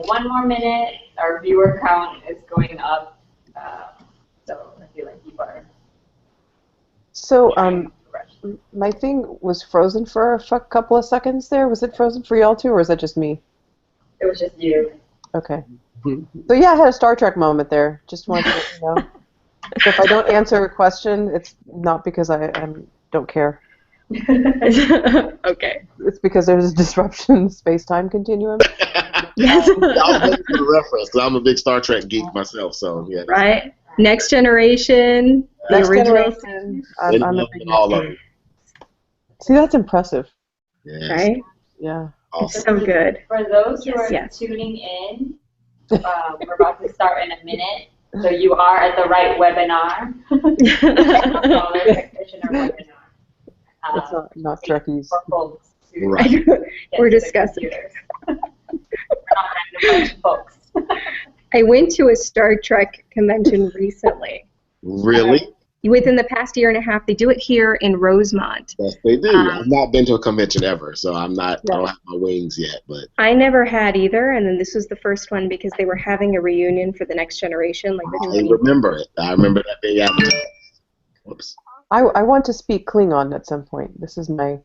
one more minute, our viewer count is going up. So I feel like people are. So my thing was frozen for a couple of seconds there. Was it frozen for y'all too, or is that just me? It was just you. Okay. So yeah, I had a Star Trek moment there. Just wanted to let you know. So if I don't answer a question, it's not because I don't care. Okay. It's because there's a disruption in the space-time continuum. Yes. I was looking for the reference because I'm a big Star Trek geek myself. So yeah. Right. Next Generation. The Next original. Generation. I'm a big all of them. See, that's impressive. Yes. Right. Yeah. Awesome. So good. For those who Yes, are yes. tuning in, we're about to start in a minute. So you are at the right webinar. Scholar Practitioner webinar. It's not Trekkies. For folks who Right. get We're to the discussing. computers. We're not random bunch of folks. I went to a Star Trek convention recently. Really? Within the past year and a half, they do it here in Rosemont. Yes, they do. I've not been to a convention ever, so I'm not. Yeah. I don't have my wings yet, but I never had either, and then this was the first one because they were having a reunion for the Next generation, like the I 20. remember it. I remember that being advertised. Whoops. I want to speak Klingon at some point. This is my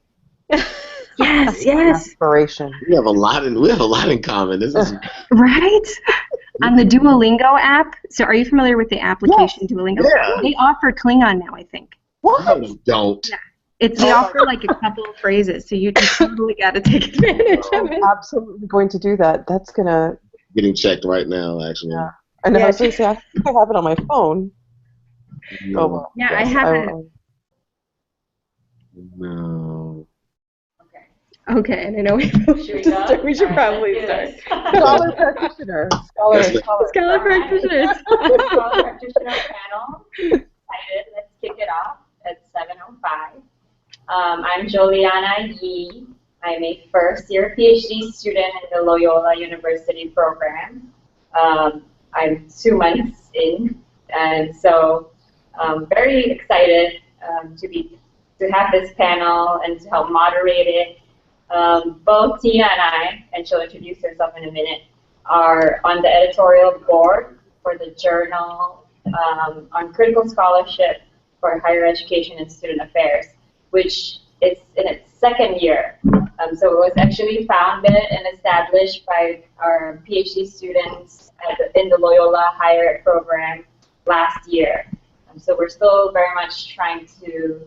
Yes. aspiration. We have a lot in common. This is Right? On the Duolingo app. So are you familiar with the application Duolingo? Yeah. They offer Klingon now, I think. What? no, they don't. They offer like a couple of phrases, so you totally got to take advantage of I'm it. absolutely going to do that. That's gonna. Getting checked right now, actually. Yeah. I know. I was going to say I think I have it on my phone. No. Oh well. Yeah, yes, I haven't. No. Okay, and I know Should we go? we should All right, probably let's start. do this. Scholar practitioner. Scholar practitioners. Scholar Practitioner panel. Excited. Let's kick it off at 7:05. I'm Juliana Yee. I'm a first-year PhD student in the Loyola University program. I'm 2 months in, and so I'm very excited to have this panel and to help moderate it. Both Tina and I, and she'll introduce herself in a minute, are on the editorial board for the journal on critical scholarship for higher education and student affairs, which is in its second year. So it was actually founded and established by our PhD students in the Loyola Higher Ed program last year. So we're still very much trying to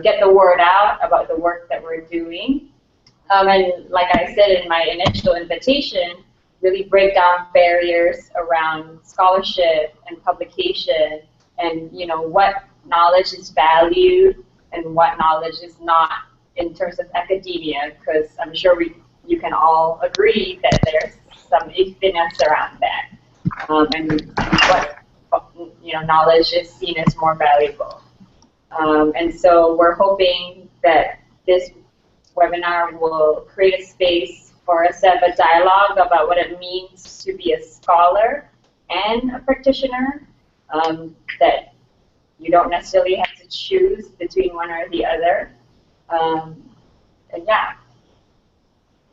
get the word out about the work that we're doing. And like I said in my initial invitation, really break down barriers around scholarship and publication and, what knowledge is valued and what knowledge is not in terms of academia, because I'm sure you can all agree that there's some iffiness around that. And what, knowledge is seen as more valuable. And so we're hoping that this webinar will create a space for us to have a dialogue about what it means to be a scholar and a practitioner, that you don't necessarily have to choose between one or the other. And yeah.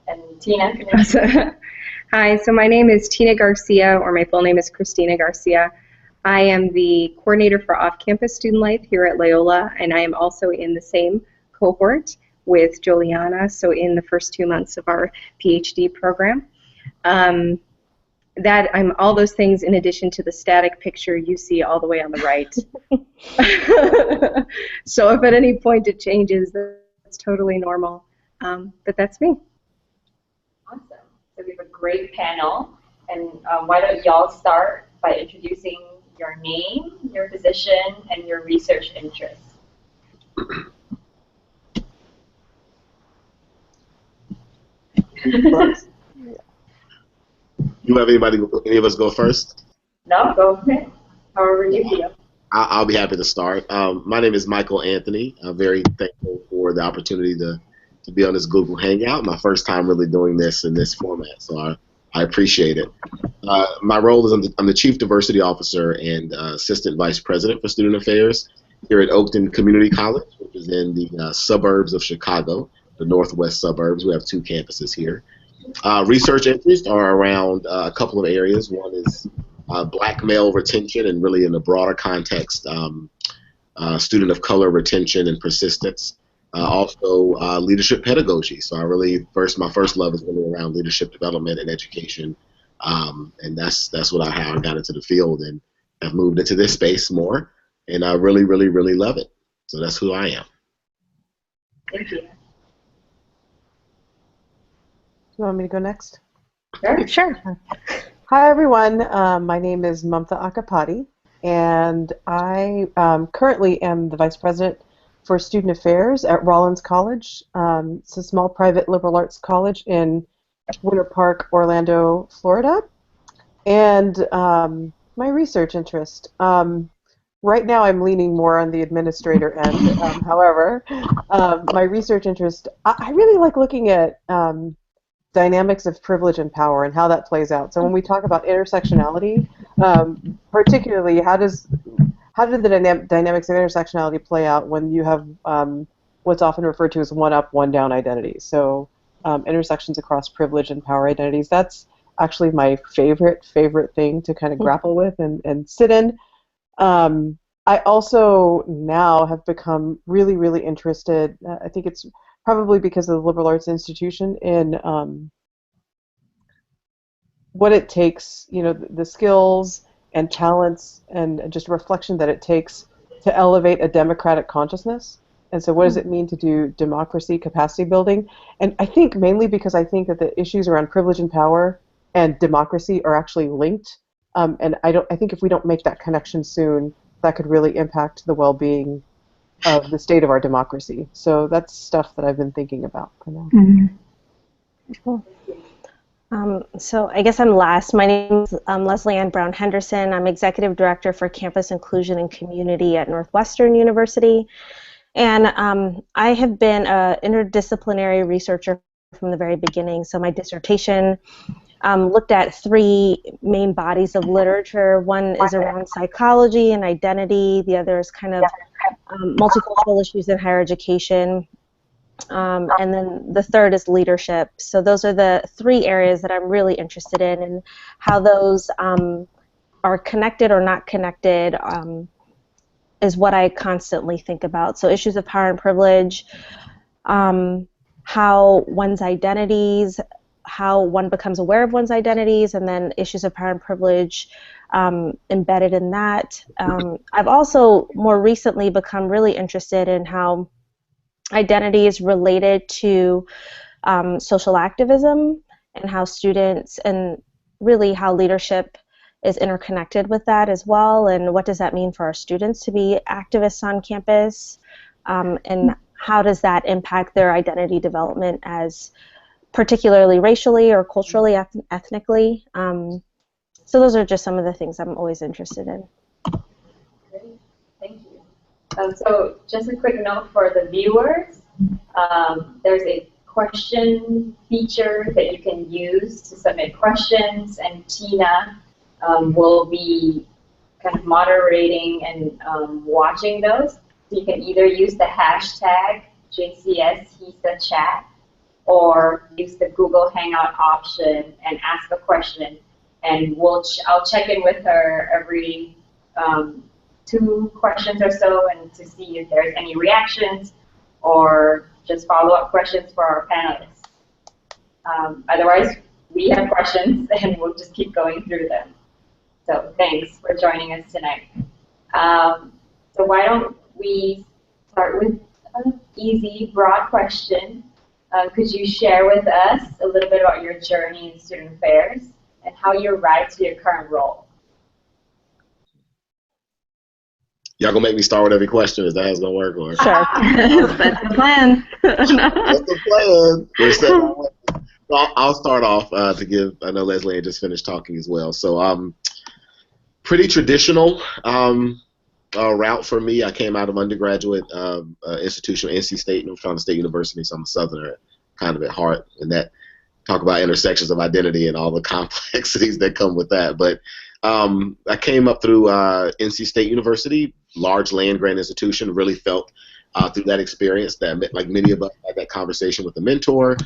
And Tina, can you... Hi, so my name is Tina Garcia, or my full name is Christina Garcia. I am the coordinator for off-campus student life here at Loyola, and I am also in the same cohort with Juliana, so in the first 2 months of our PhD program. That I'm all those things in addition to the static picture you see all the way on the right. So if at any point it changes, that's totally normal, but that's me. Awesome. So we have a great panel, and why don't y'all start by introducing your name, your position, and your research interests. You have any of us go first? No, go ahead. However you feel. I'll be happy to start. My name is Michael Anthony. I'm very thankful for the opportunity to be on this Google Hangout. My first time really doing this in this format, so I appreciate it. My role is I'm the Chief Diversity Officer and Assistant Vice President for Student Affairs here at Oakton Community College, which is in the suburbs of Chicago, the northwest suburbs. We have 2 campuses here. Research interests are around a couple of areas. One is black male retention, and really in the broader context, student of color retention and persistence. Also, leadership pedagogy. So my first love is really around leadership development and education, and that's how I got into the field and have moved into this space more, and I really, really, really love it. So that's who I am. Thank you. You want me to go next? Sure. Hi, everyone. My name is Mamta Accapadi, and I currently am the Vice President for Student Affairs at Rollins College. It's a small private liberal arts college in Winter Park, Orlando, Florida. And my research interest. Right now I'm leaning more on the administrator end. However, my research interest, I really like looking at dynamics of privilege and power and how that plays out. So when we talk about intersectionality, particularly how do the dynamics of intersectionality play out when you have what's often referred to as one-up, one-down identities? So intersections across privilege and power identities. That's actually my favorite thing to kind of grapple with and sit in. I also now have become really, really interested, I think it's probably because of the liberal arts institution, in what it takes, the skills and talents and just reflection that it takes to elevate a democratic consciousness. And so what does it mean to do democracy, capacity building? And I think mainly because I think that the issues around privilege and power and democracy are actually linked. And I think if we don't make that connection soon, that could really impact the well-being of the state of our democracy. So that's stuff that I've been thinking about for now. Cool. So I guess I'm last. My name is Lesley-Ann Brown-Henderson. I'm Executive Director for Campus Inclusion and Community at Northwestern University. And I have been an interdisciplinary researcher from the very beginning. So my dissertation looked at three main bodies of literature. One is around psychology and identity. The other is kind of multicultural issues in higher education. And then the third is leadership. So those are the three areas that I'm really interested in, and how those are connected or not connected is what I constantly think about. So issues of power and privilege, how one's identities, how one becomes aware of one's identities, and then issues of power and privilege embedded in that. I've also more recently become really interested in how identity is related to social activism, and how students, and really how leadership is interconnected with that as well, and what does that mean for our students to be activists on campus, and how does that impact their identity development, as particularly racially or culturally, ethnically. So those are just some of the things I'm always interested in. Great, thank you. So just a quick note for the viewers, there's a question feature that you can use to submit questions, and Tina will be kind of moderating and watching those. So you can either use the hashtag JCSHESA chat, or use the Google Hangout option and ask a question, and I'll check in with her every 2 questions or so, and to see if there's any reactions or just follow-up questions for our panelists. Otherwise, we have questions, and we'll just keep going through them. So thanks for joining us tonight. So why don't we start with an easy, broad question. Could you share with us a little bit about your journey in student affairs and how you arrived to your current role? Y'all gonna make me start with every question? Is that how it's gonna work? Or? Sure. That's the plan. That's the plan. We're set. I'll start off to give, I know Lesley-Ann just finished talking as well. So pretty traditional route for me. I came out of undergraduate institution, NC State, North Carolina State University, so I'm a Southerner kind of at heart, and that talk about intersections of identity and all the complexities that come with that. But I came up through NC State University, large land grant institution, really felt through that experience. That, like many of us, had that conversation with a mentor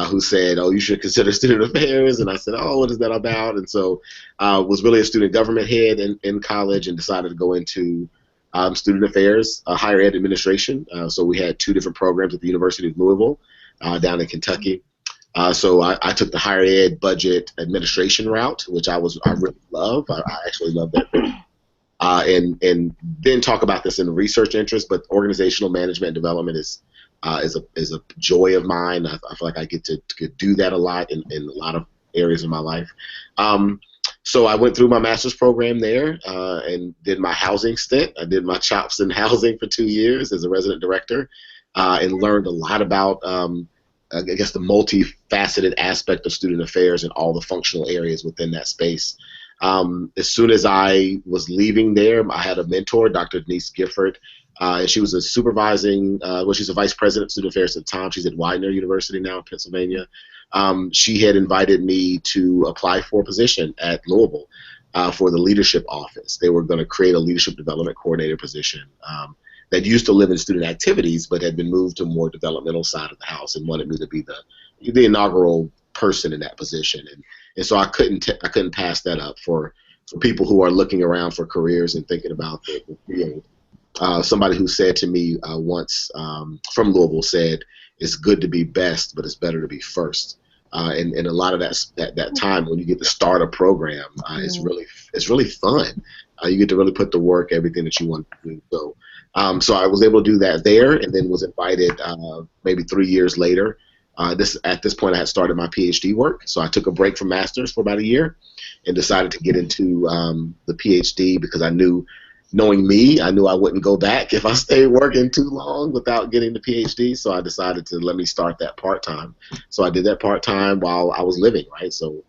who said, "Oh, you should consider student affairs." And I said, "Oh, what is that about?" And so was really a student government head in college and decided to go into student affairs, higher ed administration. So we had two different programs at the University of Louisville down in Kentucky. So I took the higher ed budget administration route, which I really love. I actually love that. And then talk about this in research interest, but organizational management and development is a joy of mine. I feel like I get to do that a lot in a lot of areas of my life. So I went through my master's program there and did my housing stint. I did my chops in housing for 2 years as a resident director and learned a lot about, I guess, the multifaceted aspect of student affairs and all the functional areas within that space. As soon as I was leaving there, I had a mentor, Dr. Denise Gifford, and she was a supervising, she's a vice president of student affairs at the time. She's at Widener University now in Pennsylvania. She had invited me to apply for a position at Louisville for the leadership office. They were going to create a leadership development coordinator position that used to live in student activities but had been moved to a more developmental side of the house and wanted me to be the inaugural person in that position. And so I couldn't pass that up for people who are looking around for careers and thinking about the field. Somebody who said to me once from Louisville said, "It's good to be best, but it's better to be first." And a lot of that time when you get to start a program, it's really fun. You get to really put to work everything that you want to do. So I was able to do that there, and then was invited maybe 3 years later. At this point, I had started my PhD work, so I took a break from master's for about a year, and decided to get into the PhD because knowing me, I knew I wouldn't go back if I stayed working too long without getting the PhD. So I decided to let me start that part-time. So I did that part-time while I was living, right? So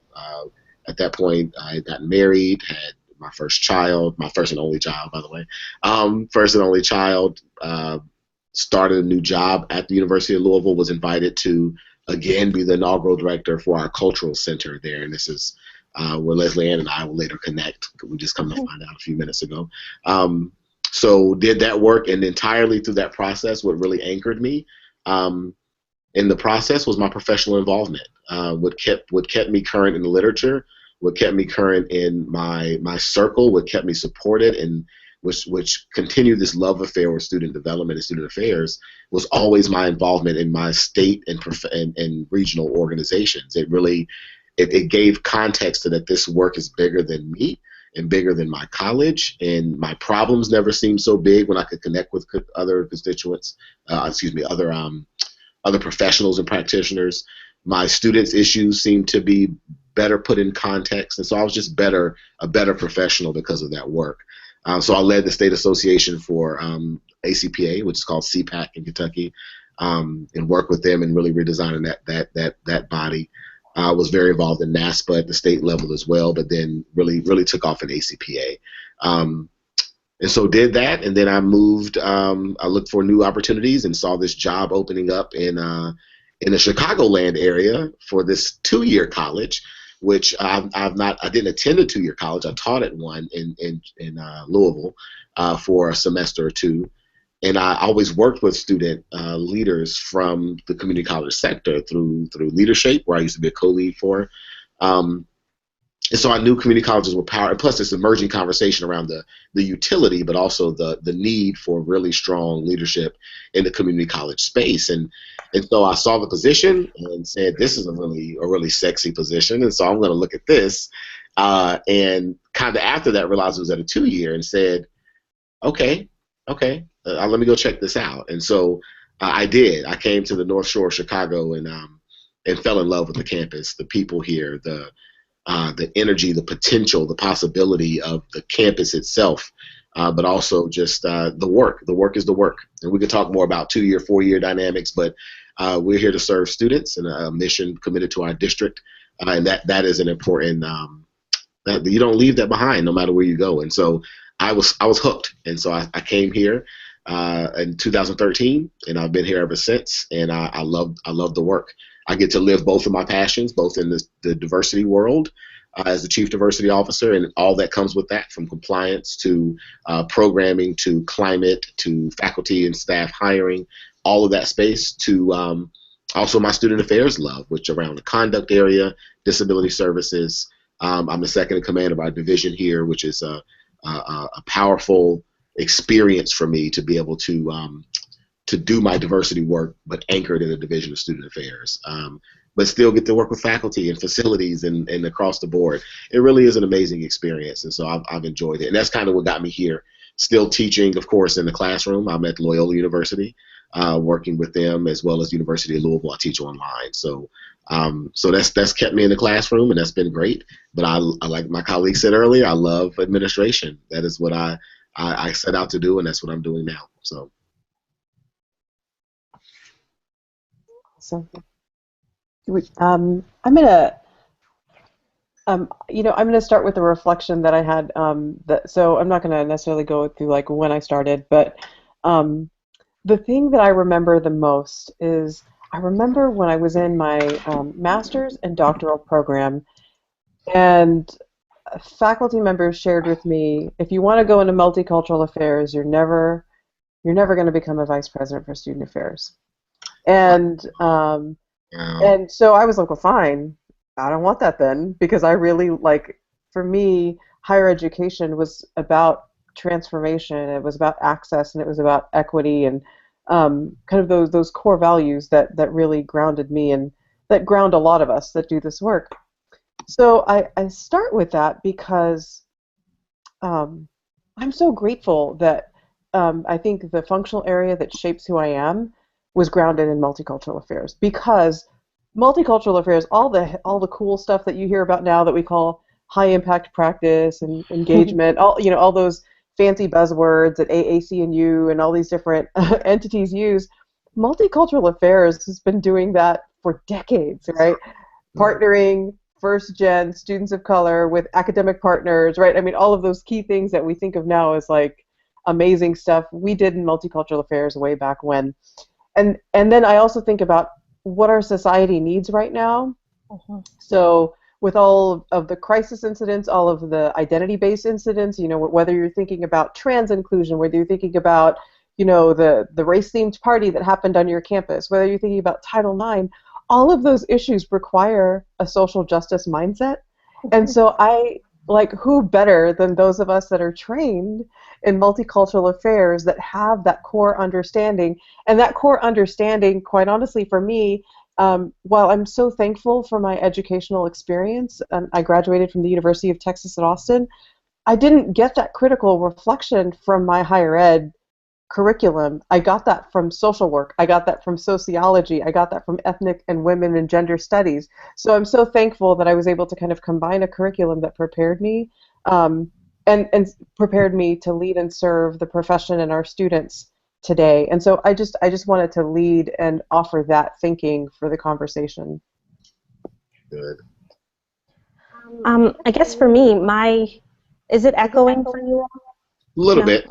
at that point, I got married, had my first child, my first and only child, by the way. First and only child, started a new job at the University of Louisville, was invited to, again, be the inaugural director for our cultural center there. And this is where Lesley-Ann and I will later connect. We just come to find out a few minutes ago. So did that work, and entirely through that process, what really anchored me in the process was my professional involvement. What kept me current in the literature, what kept me current in my circle, what kept me supported, and which continued this love affair with student development and student affairs, was always my involvement in my state and regional organizations. It gave context to that this work is bigger than me and bigger than my college, and my problems never seemed so big when I could connect with other constituents, other professionals and practitioners. My students' issues seemed to be better put in context, and so I was just a better professional because of that work. So I led the state association for ACPA, which is called CPAC in Kentucky, and worked with them and really redesigning that body. I was very involved in NASPA at the state level as well, but then really took off in ACPA. And so did that, and then I moved. I looked for new opportunities and saw this job opening up in the Chicagoland area for this 2-year college, which I didn't attend a 2-year college. I taught at one in Louisville for a semester or two. And I always worked with student leaders from the community college sector through leadership, where I used to be a co-lead for. And so I knew community colleges were power, and plus this emerging conversation around the utility, but also the need for really strong leadership in the community college space. And so I saw the position and said, this is a really sexy position, and so I'm going to look at this. And kind of after that, realized it was at a 2-year, and said, okay. Let me go check this out. And so I did. I came to the North Shore of Chicago and fell in love with the campus, the people here, the energy, the potential, the possibility of the campus itself, but also just the work. The work is the work. And we could talk more about 2-year, 4-year dynamics, but we're here to serve students and a mission committed to our district. And that is an important, that you don't leave that behind no matter where you go. And so I was hooked. And so I came here in 2013, and I've been here ever since. And I love the work. I get to live both of my passions, both in the diversity world, as the Chief Diversity Officer, and all that comes with that, from compliance to programming to climate to faculty and staff hiring, all of that space, to also my student affairs love, which around the conduct area, disability services. I'm the second in command of our division here, which is a powerful experience for me to be able to do my diversity work, but anchored in the Division of Student Affairs. But still get to work with faculty and facilities and across the board. It really is an amazing experience, and so I've enjoyed it. And that's kind of what got me here. Still teaching, of course, in the classroom. I'm at Loyola University, working with them, as well as University of Louisville. I teach online. So that's kept me in the classroom, and that's been great. But I like my colleague said earlier, I love administration. That is what I set out to do, and that's what I'm doing now. So. So, I'm gonna, I'm gonna start with a reflection that I had. So I'm not gonna necessarily go through like when I started, but the thing that I remember the most is I remember when I was in my master's and doctoral program, and faculty members shared with me, if you want to go into multicultural affairs, you're never going to become a vice president for student affairs. And so I was like, well, fine, I don't want that then, because I really, like, for me, higher education was about transformation, it was about access, and it was about equity, and kind of those core values that really grounded me, and that ground a lot of us that do this work. So I start with that because I'm so grateful that I think the functional area that shapes who I am was grounded in multicultural affairs, because multicultural affairs, all the cool stuff that you hear about now that we call high impact practice and engagement, all those fancy buzzwords that AAC&U and all these different entities use, multicultural affairs has been doing that for decades, right? Partnering first-gen students of color with academic partners, right? I mean, all of those key things that we think of now as like amazing stuff, we did in multicultural affairs way back when. And then I also think about what our society needs right now. So with all of the crisis incidents, all of the identity-based incidents, whether you're thinking about trans inclusion, whether you're thinking about, the race-themed party that happened on your campus, whether you're thinking about Title IX, all of those issues require a social justice mindset. And so who better than those of us that are trained in multicultural affairs that have that core understanding, and that core understanding, quite honestly, for me, while I'm so thankful for my educational experience, and I graduated from the University of Texas at Austin, I didn't get that critical reflection from my higher ed curriculum. I got that from social work. I got that from sociology. I got that from ethnic and women and gender studies. So I'm so thankful that I was able to kind of combine a curriculum that prepared me and prepared me to lead and serve the profession and our students today. And so I just wanted to lead and offer that thinking for the conversation. Good. I guess for me, is it echoing for you all? A little bit.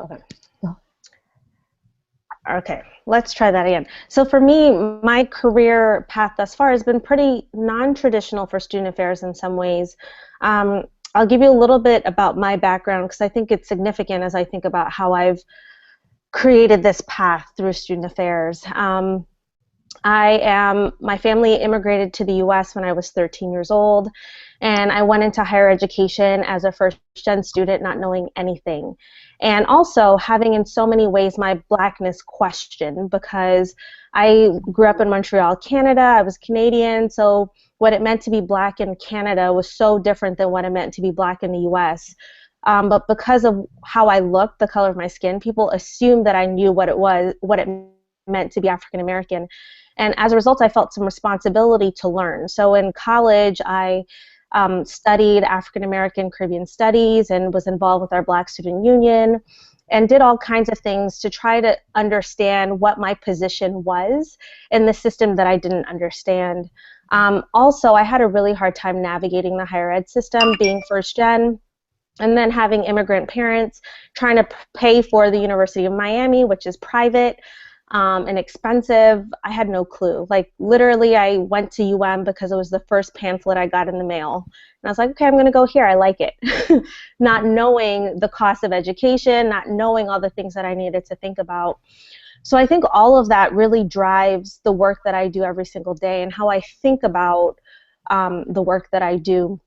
Okay, let's try that again. So for me, my career path thus far has been pretty non-traditional for student affairs in some ways. I'll give you a little bit about my background because I think it's significant as I think about how I've created this path through student affairs. My family immigrated to the U.S. when I was 13 years old, and I went into higher education as a first-gen student not knowing anything. And also having in so many ways my blackness questioned, because I grew up in Montreal, Canada. I was Canadian, so what it meant to be black in Canada was so different than what it meant to be black in the U.S. But because of how I looked, the color of my skin, people assumed that I knew what it meant to be African American. And as a result, I felt some responsibility to learn. So in college, I studied African American Caribbean Studies and was involved with our Black Student Union and did all kinds of things to try to understand what my position was in the system that I didn't understand. Also, I had a really hard time navigating the higher ed system, being first gen, and then having immigrant parents, trying to pay for the University of Miami, which is private, and expensive. I had no clue. Like literally I went to because it was the first pamphlet I got in the mail. And I was like, okay, I'm going to go here. I like it. Not knowing the cost of education, not knowing all the things that I needed to think about. So I think all of that really drives the work that I do every single day and how I think about the work that I do.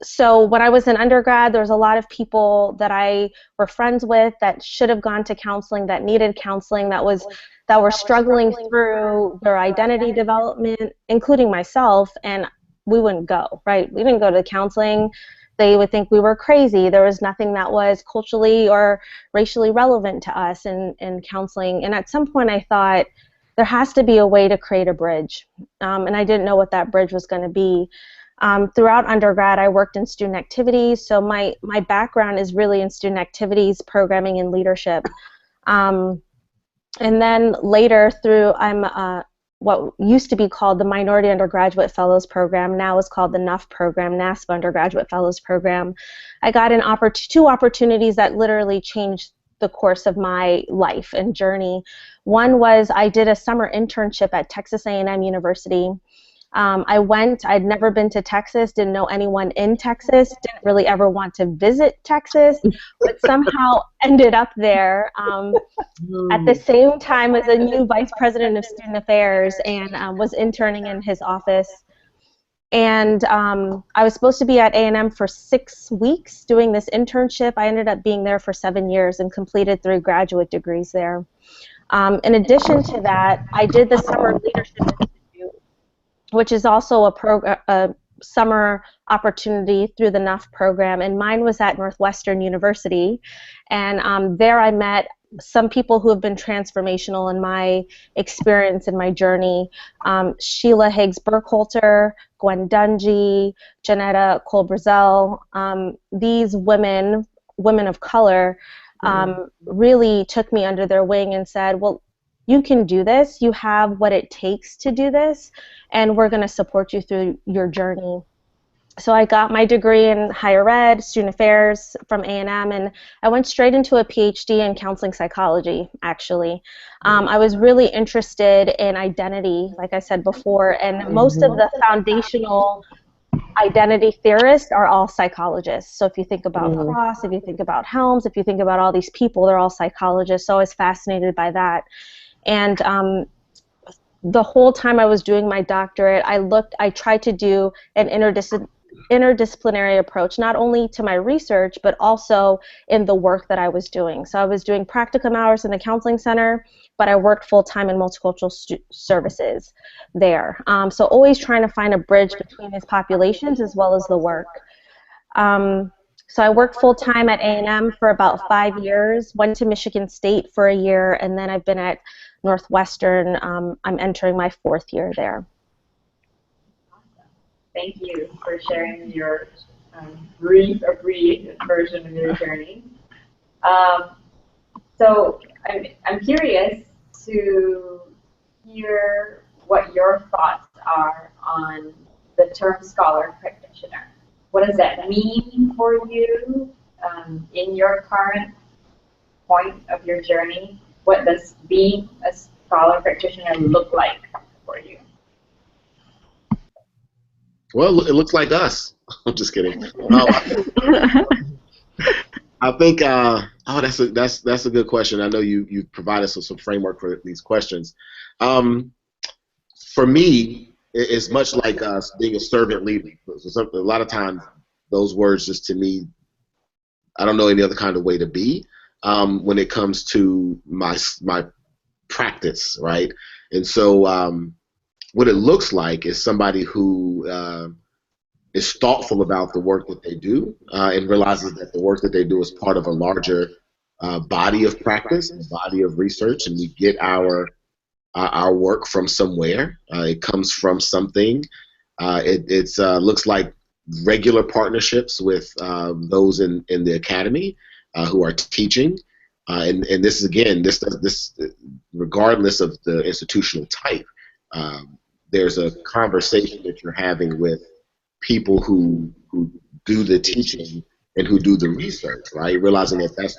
So when I was in undergrad, there was a lot of people that I were friends with that should have gone to counseling, that needed counseling, that were struggling through their identity development, including myself, and we wouldn't go, right? We didn't go to counseling. They would think we were crazy. There was nothing that was culturally or racially relevant to us in counseling. And at some point I thought there has to be a way to create a bridge. And I didn't know what that bridge was going to be. Throughout undergrad, I worked in student activities, so my background is really in student activities, programming, and leadership. And then later I'm what used to be called the Minority Undergraduate Fellows Program, now is called the NUF Program, NASPA Undergraduate Fellows Program. I got two opportunities that literally changed the course of my life and journey. One was I did a summer internship at Texas A&M University. I'd never been to Texas, didn't know anyone in Texas, didn't really ever want to visit Texas, but somehow ended up there at the same time as a new vice president of student affairs, and was interning in his office. And I was supposed to be at A&M for 6 weeks doing this internship. I ended up being there for 7 years and completed 3 graduate degrees there. In addition to that, I did the Summer Leadership Institute, which is also a summer opportunity through the NUF program, and mine was at Northwestern University. And there I met some people who have been transformational in my experience and my journey. Sheila Higgs-Burkhalter, Gwen Dungy, Janetta Cole-Brazel, these women of color, really took me under their wing and said, well, you can do this, you have what it takes to do this, and we're going to support you through your journey. So I got my degree in higher ed, student affairs from A&M, and I went straight into a PhD in counseling psychology, actually. I was really interested in identity, like I said before, and most of the foundational identity theorists are all psychologists. So if you think about Cross, if you think about Helms, if you think about all these people, they're all psychologists, so I was fascinated by that. And the whole time I was doing my doctorate, I tried to do an interdisciplinary approach, not only to my research, but also in the work that I was doing. So I was doing practicum hours in the counseling center, but I worked full-time in multicultural services there. So always trying to find a bridge between these populations as well as the work. So I worked full-time at A&M for about 5 years, went to Michigan State for a year, and then I've been at Northwestern. I'm entering my 4th year there. Thank you for sharing your brief version of your journey. So I'm curious to hear what your thoughts are on the term scholar practitioner. What does that mean for you in your current point of your journey? What does being a scholar practitioner look like for you? Well, it looks like us. I'm just kidding. I think. That's a good question. I know you provided us with some framework for these questions. For me, it's much like us being a servant leader. A lot of times, those words just to me, I don't know any other kind of way to be when it comes to my practice, right? And so. What it looks like is somebody who is thoughtful about the work that they do and realizes that the work that they do is part of a larger body of practice, a body of research, and we get our work from somewhere. It comes from something. It looks like regular partnerships with those in the academy who are teaching. And this is, again, this regardless of the institutional type, there's a conversation that you're having with people who do the teaching and who do the research, right? Realizing that that's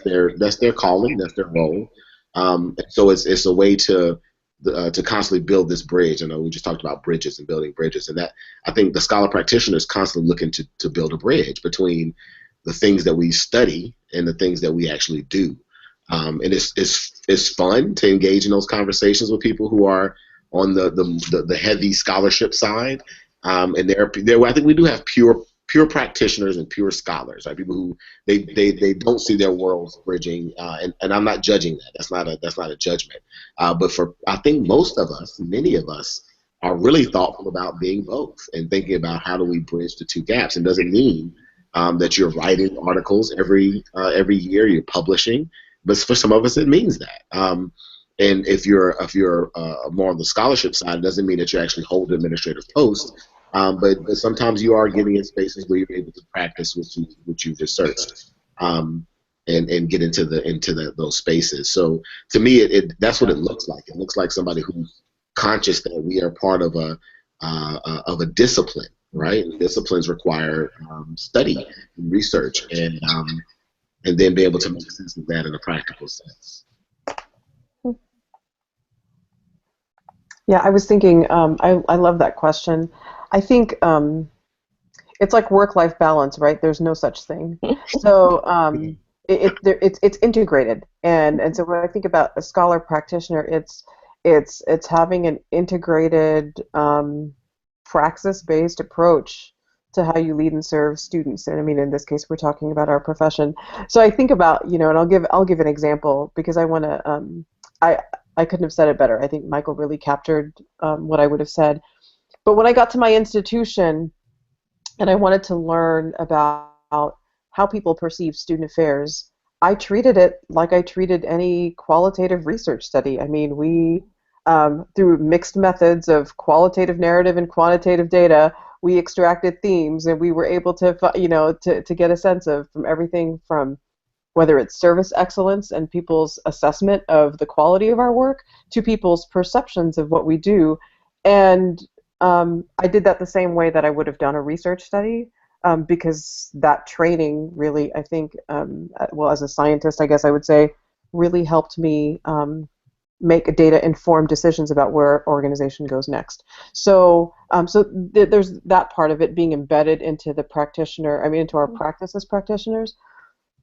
their calling, that's their role, So it's a way to constantly build this bridge. I know we just talked about bridges and building bridges, and that I think the scholar practitioner is constantly looking to build a bridge between the things that we study and the things that we actually do. And it's fun to engage in those conversations with people who are on the heavy scholarship side. And there I think we do have pure practitioners and pure scholars, right? People who they don't see their worlds bridging, and I'm not judging that. That's not a judgment. But for I think most of us, many of us, are really thoughtful about being both and thinking about how do we bridge the two gaps. And doesn't mean that you're writing articles every year, you're publishing, but for some of us it means that. And if you're more on the scholarship side, it doesn't mean that you actually hold an administrative post. But sometimes you are getting in spaces where you're able to practice what you researched, and get into those spaces. So to me, that's what it looks like. It looks like somebody who's conscious that we are part of a discipline, right? And disciplines require study and research, and then be able to make sense of that in a practical sense. Yeah, I was thinking, I love that question. I think it's like work-life balance, right? There's no such thing. So it's integrated, and so when I think about a scholar practitioner, it's having an integrated praxis-based approach to how you lead and serve students. And I mean, in this case, we're talking about our profession. So I think about, and I'll give an example because I want to. I couldn't have said it better. I think Michael really captured what I would have said. But when I got to my institution and I wanted to learn about how people perceive student affairs, I treated it like I treated any qualitative research study. I mean, we, through mixed methods of qualitative narrative and quantitative data, we extracted themes, and we were able to, to get a sense of from everything from whether it's service excellence and people's assessment of the quality of our work to people's perceptions of what we do. And I did that the same way that I would have done a research study, because that training really, I think, well, as a scientist, I guess I would say, really helped me make data-informed decisions about where our organization goes next. So, there's that part of it being embedded into the practitioner, into our practice as practitioners.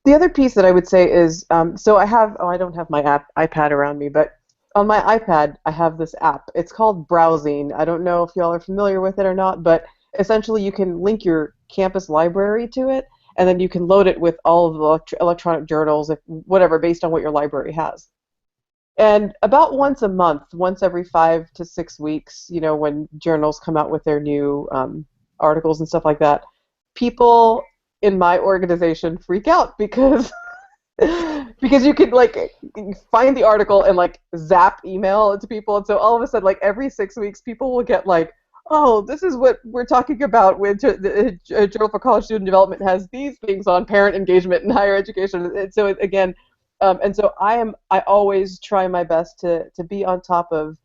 The other piece that I would say is, so I don't have my iPad around me, but on my iPad I have this app. It's called Browsing. I don't know if y'all are familiar with it or not, but essentially you can link your campus library to it, and then you can load it with all of the electronic journals, whatever, based on what your library has. And about once a month, once every 5 to 6 weeks, when journals come out with their new articles and stuff like that, people in my organization freak out because you could find the article and zap email it to people, and so all of a sudden every 6 weeks people will get oh, this is what we're talking about with the Journal for College Student Development has these things on parent engagement in higher education. And so again, and so I always try my best to be on top of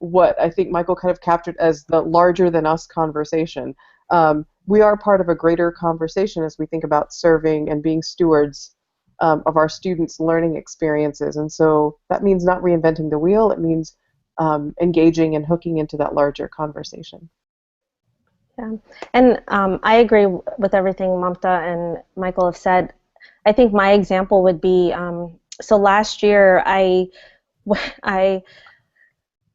what I think Michael kind of captured as the larger than us conversation. We are part of a greater conversation as we think about serving and being stewards of our students' learning experiences. And so that means not reinventing the wheel. It means engaging and hooking into that larger conversation. Yeah, and I agree with everything Mamta and Michael have said. I think my example would be, so last year I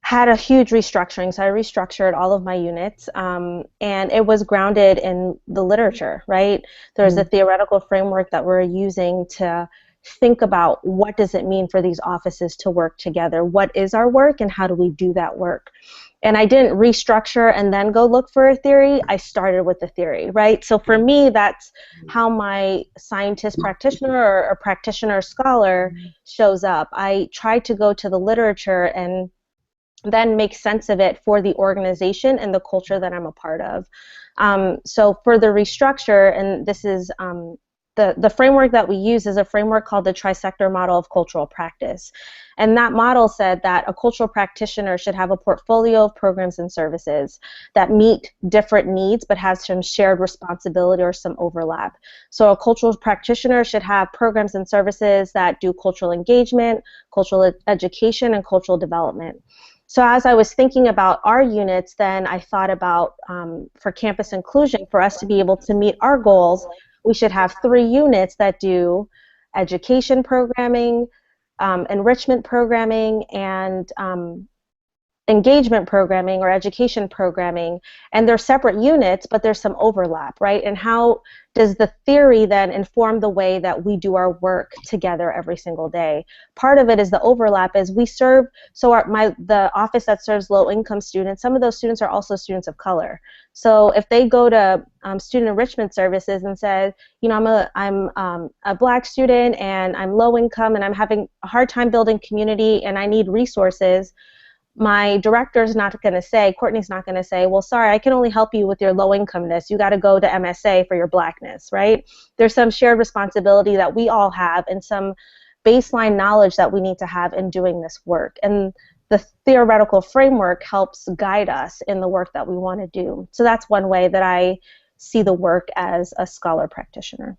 had a huge restructuring, so I restructured all of my units, and it was grounded in the literature, right? There's a theoretical framework that we're using to think about what does it mean for these offices to work together, what is our work, and how do we do that work. And I didn't restructure and then go look for a theory. I started with the theory, right? So for me, that's how my scientist practitioner or practitioner scholar shows up. I try to go to the literature and then make sense of it for the organization and the culture that I'm a part of. So for the restructure, and this is the framework that we use is a framework called the Trisector Model of Cultural Practice. And that model said that a cultural practitioner should have a portfolio of programs and services that meet different needs but have some shared responsibility or some overlap. So a cultural practitioner should have programs and services that do cultural engagement, cultural education, and cultural development. So as I was thinking about our units, then I thought about for campus inclusion, for us to be able to meet our goals, we should have 3 units that do education programming, enrichment programming, and engagement programming or education programming, and they're separate units, but there's some overlap, right? And how does the theory then inform the way that we do our work together every single day? Part of it is the overlap is we serve, so the office that serves low-income students, some of those students are also students of color. So if they go to student enrichment services and say, you know, I'm a black student and I'm low income and I'm having a hard time building community and I need resources, my director's not going to say, Courtney's not going to say, well, sorry, I can only help you with your low-incomeness. You got to go to MSA for your blackness, right? There's some shared responsibility that we all have and some baseline knowledge that we need to have in doing this work. And the theoretical framework helps guide us in the work that we want to do. So that's one way that I see the work as a scholar practitioner.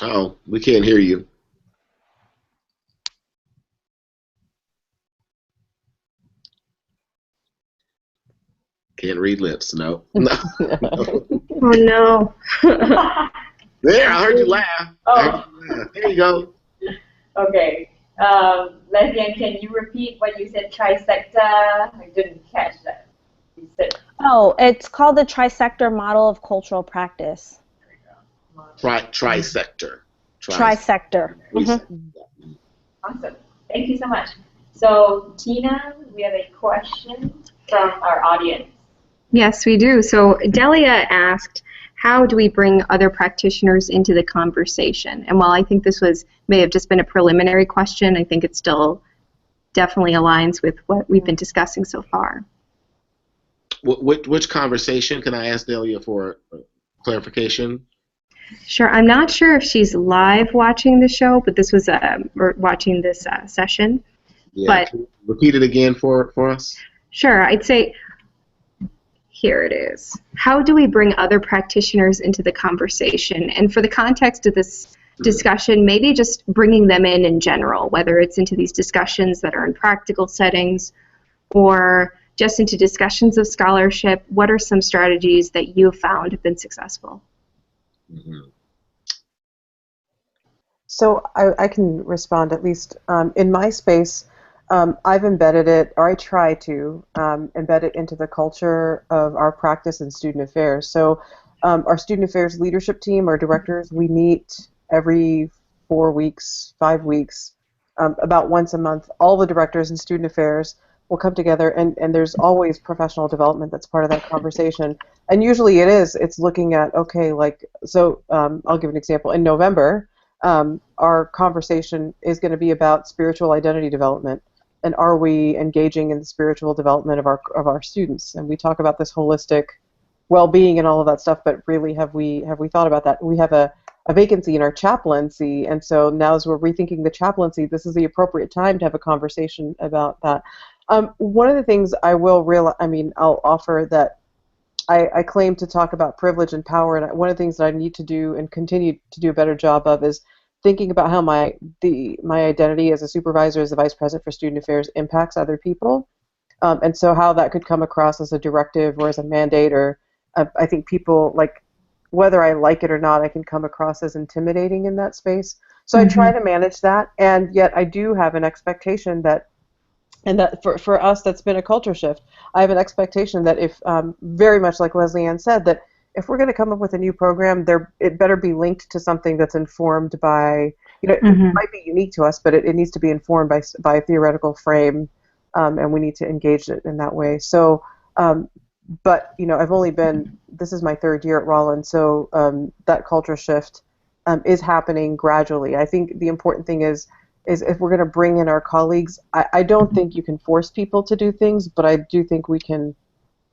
Oh, we can't hear you. Can't read lips. No. No. Oh no. There, I heard you laugh. Oh. There you go. Okay. Lesley-Ann, can you repeat what you said, trisector? I didn't catch that. You said. Oh, it's called the Trisector Model of Cultural Practice. Trisector. Trisector. Mm-hmm. Awesome. Thank you so much. So, Tina, we have a question from our audience. Yes, we do. So Delia asked, how do we bring other practitioners into the conversation? And while I think this may have just been a preliminary question, I think it still definitely aligns with what we've been discussing so far. Which conversation? Can I ask Delia for clarification? Sure. I'm not sure if she's live watching the show, but this was or watching this session. Yeah. But Can you repeat it again for us? Sure. I'd say, here it is. How do we bring other practitioners into the conversation? And for the context of this discussion, maybe just bringing them in general, whether it's into these discussions that are in practical settings or just into discussions of scholarship. What are some strategies that you've found have been successful? Mm-hmm. So I can respond, at least in my space. I've embedded it, or I try to embed it into the culture of our practice in student affairs. So our student affairs leadership team, our directors, we meet every 4 weeks, 5 weeks, about once a month. All the directors in student affairs will come together, and there's always professional development that's part of that conversation. And usually it's looking at, okay, like, so I'll give an example. In November, our conversation is going to be about spiritual identity development. And are we engaging in the spiritual development of our students? And we talk about this holistic well-being and all of that stuff, but really have we thought about that? We have a vacancy in our chaplaincy, and so now as we're rethinking the chaplaincy, this is the appropriate time to have a conversation about that. One of the things I'll offer that I claim to talk about privilege and power, and one of the things that I need to do and continue to do a better job of is thinking about how my identity as a supervisor, as the vice president for student affairs, impacts other people, and so how that could come across as a directive or as a mandate, or I think people, like, whether I like it or not, I can come across as intimidating in that space. So I try to manage that, and yet I do have an expectation that, and that for us, that's been a culture shift. I have an expectation that if, very much like Lesley-Ann said, that if we're going to come up with a new program, it better be linked to something that's informed by, it might be unique to us, but it needs to be informed by a theoretical frame, and we need to engage it in that way. So, but, I've only been, this is my 3rd year at Rollins, so that culture shift is happening gradually. I think the important thing is is if we're going to bring in our colleagues, I don't think you can force people to do things, but I do think we can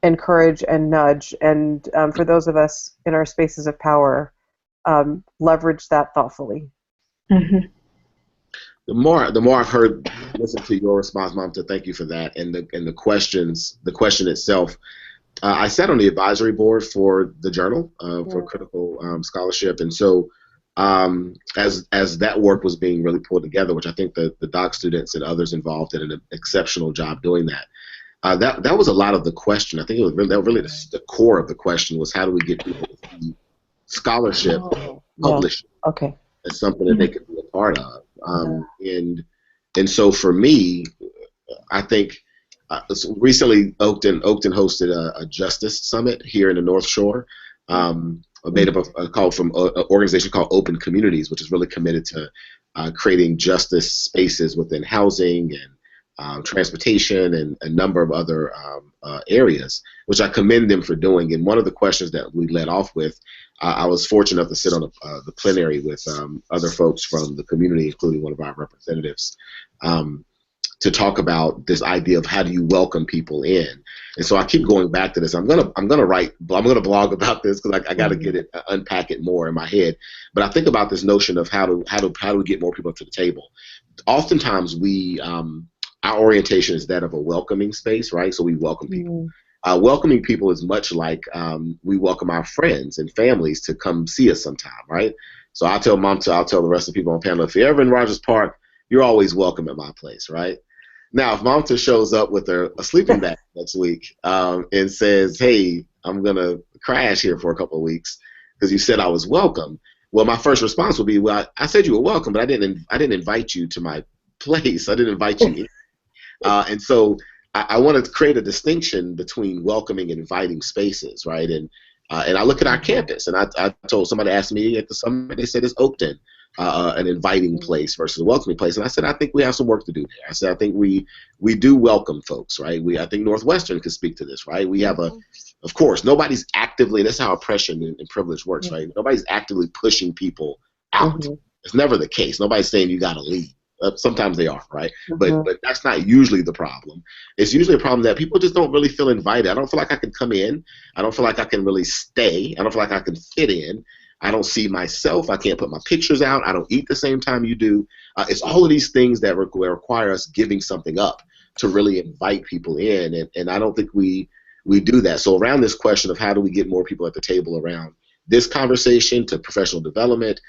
encourage and nudge, and for those of us in our spaces of power, leverage that thoughtfully. Mm-hmm. The more I've heard, listen to your response, Mamta, thank you for that, and the question itself. I sat on the advisory board for the journal for critical scholarship, and so as that work was being really pulled together, which I think the doc students and others involved did an exceptional job doing that. That was a lot of the question. I think it was really the core of the question was how do we get people to see scholarship published as something that they could be a part of. And so for me, I think so recently Oakton hosted a Justice Summit here in the North Shore, made up of a call from an organization called Open Communities, which is really committed to creating justice spaces within housing and transportation and a number of other areas, which I commend them for doing. And one of the questions that we led off with, I was fortunate enough to sit on the plenary with other folks from the community, including one of our representatives, to talk about this idea of how do you welcome people in. And so I keep going back to this. I'm gonna blog about this because I got to get it, unpack it more in my head. But I think about this notion of how do we get more people to the table. Oftentimes our orientation is that of a welcoming space, right? So we welcome people. Welcoming people is much like we welcome our friends and families to come see us sometime, right? So I'll tell Mamta, I'll tell the rest of the people on panel, if you're ever in Rogers Park, you're always welcome at my place, right? Now, if Mamta shows up with a sleeping bag next week and says, hey, I'm going to crash here for a couple of weeks because you said I was welcome, well, my first response would be, well, I said you were welcome, but I didn't invite you to my place. I didn't invite you in. And so I want to create a distinction between welcoming and inviting spaces, right? And I look at our campus, and I told somebody asked me at the summit, they said it's Oakton, an inviting place versus a welcoming place. And I said, I think we have some work to do there. I said, I think we do welcome folks, right? I think Northwestern could speak to this, right? We have of course, nobody's actively, that's how oppression and privilege works, right? Nobody's actively pushing people out. It's never the case. Nobody's saying you got to leave. Sometimes they are, right? But that's not usually the problem. It's usually a problem that people just don't really feel invited. I don't feel like I can come in. I don't feel like I can really stay. I don't feel like I can fit in. I don't see myself. I can't put my pictures out. I don't eat the same time you do. It's all of these things that require us giving something up to really invite people in. And I don't think we do that. So around this question of how do we get more people at the table around this conversation to professional development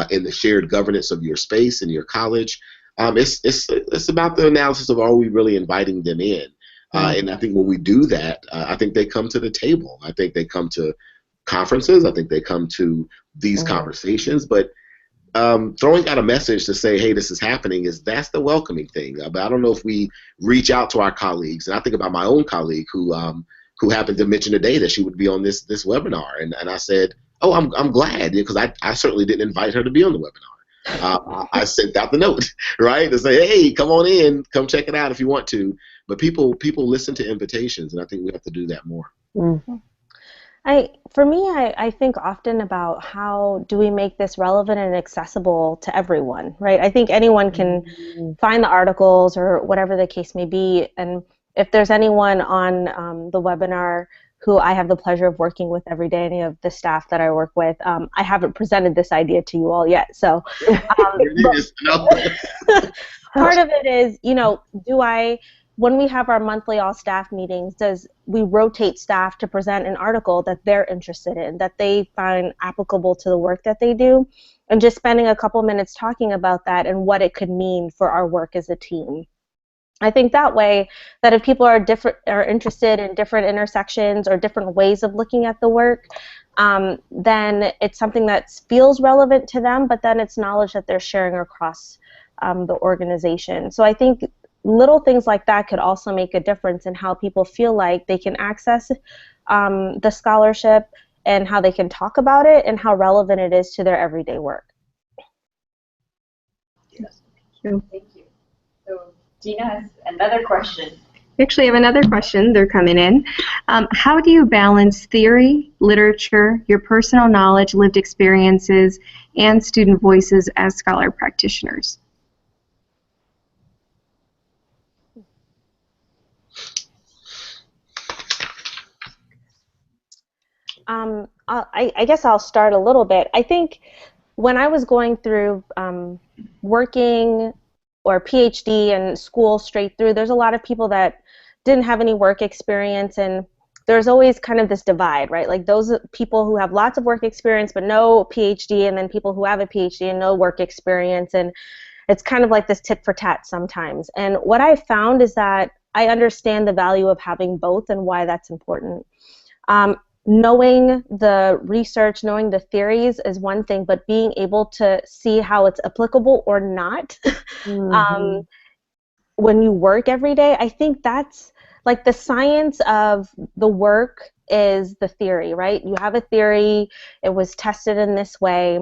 in the shared governance of your space and your college, it's about the analysis of are we really inviting them in? And I think when we do that, I think they come to the table. I think they come to conferences. I think they come to these conversations. But throwing out a message to say, hey, this is happening, that's the welcoming thing. But I don't know if we reach out to our colleagues. And I think about my own colleague who happened to mention today that she would be on this webinar. And I said, oh, I'm glad, because I certainly didn't invite her to be on the webinar. I sent out the note, right, to say, hey, come on in, come check it out if you want to. But people listen to invitations, and I think we have to do that more. For me, I think often about how do we make this relevant and accessible to everyone, right? I think anyone can find the articles or whatever the case may be, and if there's anyone on the webinar who I have the pleasure of working with every day, any of the staff that I work with, I haven't presented this idea to you all yet. So part of it is, when we have our monthly all-staff meetings, we rotate staff to present an article that they're interested in, that they find applicable to the work that they do, and just spending a couple minutes talking about that and what it could mean for our work as a team. I think that way, that if people are interested in different intersections or different ways of looking at the work, then it's something that feels relevant to them, but then it's knowledge that they're sharing across the organization. So I think little things like that could also make a difference in how people feel like they can access the scholarship and how they can talk about it and how relevant it is to their everyday work. Yes. Thank you. So Gina has another question. We actually have another question. They're coming in. How do you balance theory, literature, your personal knowledge, lived experiences, and student voices as scholar practitioners? I guess I'll start a little bit. I think when I was going through working or PhD and school straight through, there's a lot of people that didn't have any work experience, and there's always kind of this divide, right? Like those people who have lots of work experience but no PhD, and then people who have a PhD and no work experience, and it's kind of like this tit for tat sometimes. And what I found is that I understand the value of having both and why that's important. Knowing the research, knowing the theories is one thing, but being able to see how it's applicable or not when you work every day, I think that's like the science of the work is the theory, right? You have a theory, it was tested in this way.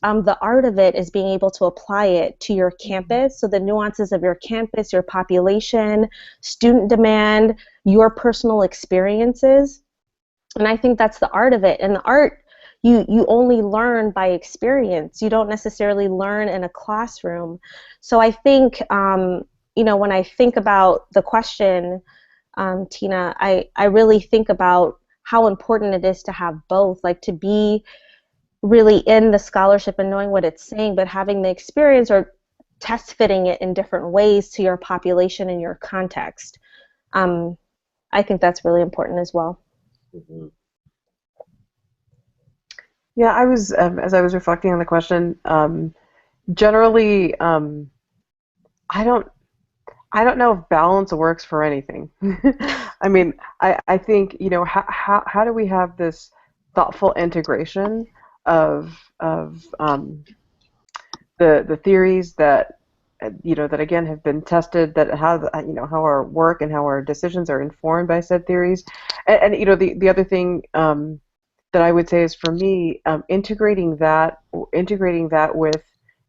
The art of it is being able to apply it to your campus, so the nuances of your campus, your population, student demand, your personal experiences. And I think that's the art of it. And the art, you only learn by experience. You don't necessarily learn in a classroom. So I think, when I think about the question, Tina, I really think about how important it is to have both, like to be really in the scholarship and knowing what it's saying, but having the experience or test fitting it in different ways to your population and your context. I think that's really important as well. Mm-hmm. Yeah, I was as I was reflecting on the question. Generally, I don't know if balance works for anything. I mean, I think how do we have this thoughtful integration of the theories that that again have been tested, that how how our work and how our decisions are informed by said theories, and the other thing that I would say is, for me, integrating that with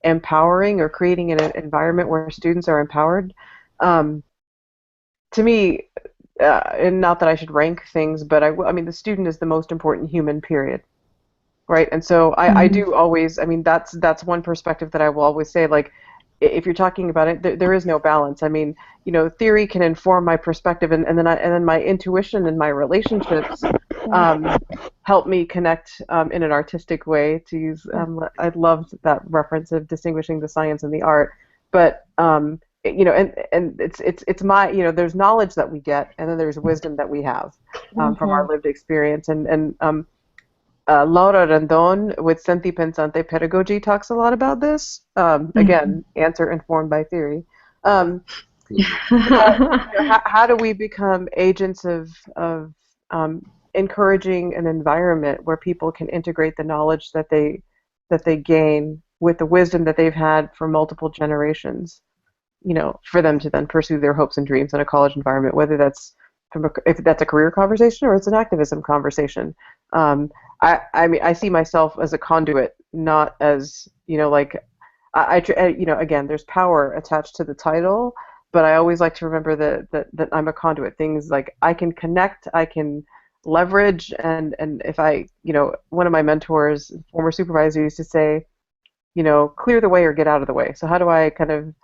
empowering or creating an environment where students are empowered. To me, and not that I should rank things, but I mean the student is the most important human, period. Right, and so I do always, I mean, that's one perspective that I will always say, like, if you're talking about it, there is no balance. I mean, theory can inform my perspective, and then my intuition and my relationships help me connect in an artistic way. To use, I loved that reference of distinguishing the science and the art, but and it's my, there's knowledge that we get, and then there's wisdom that we have from our lived experience, and Laura Rendon with Senti Pensante Pedagogy talks a lot about this. Again, answer informed by theory. How do we become agents of encouraging an environment where people can integrate the knowledge that they gain with the wisdom that they've had for multiple generations, for them to then pursue their hopes and dreams in a college environment, whether that's if that's a career conversation or it's an activism conversation. I mean, I see myself as a conduit, not as, again, there's power attached to the title, but I always like to remember that I'm a conduit. Things like I can connect, I can leverage, and if one of my mentors, former supervisor, used to say, clear the way or get out of the way. So how do I kind of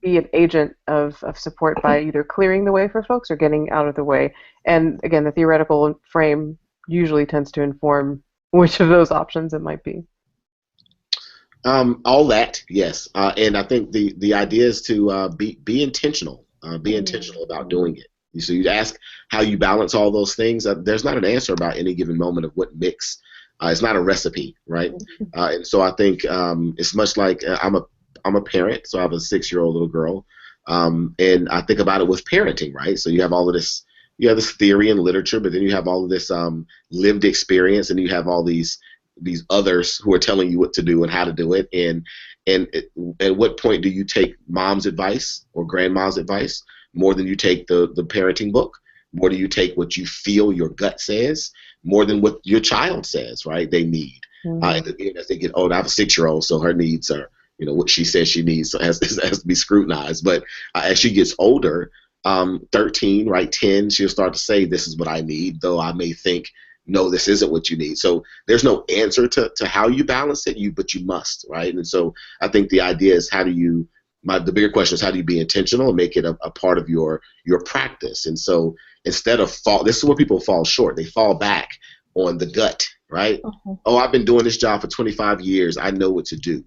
be an agent of support by either clearing the way for folks or getting out of the way? And again, the theoretical frame usually tends to inform which of those options it might be. All that, yes, and I think the idea is to be intentional, be intentional about doing it. So you ask how you balance all those things. There's not an answer about any given moment of what mix. It's not a recipe, right? And so I think it's much like I'm a parent, so I have a 6-year-old little girl, and I think about it with parenting, right? So you have all of this. You have this theory and literature, but then you have all of this lived experience, and you have all these others who are telling you what to do and how to do it. And at what point do you take mom's advice or grandma's advice more than you take the parenting book? More do you take what you feel your gut says more than what your child says, right? They need. And again, as they get older, I have a 6-year-old, so her needs are, what she says she needs has to be scrutinized. But as she gets older, 13, right, 10, she'll start to say, this is what I need, though I may think, no, this isn't what you need. So there's no answer to how you balance it, but you must, right? And so I think the idea is the bigger question is, how do you be intentional and make it a part of your practice? And so instead of this is where people fall short. They fall back on the gut, right? Mhm. Oh, I've been doing this job for 25 years. I know what to do.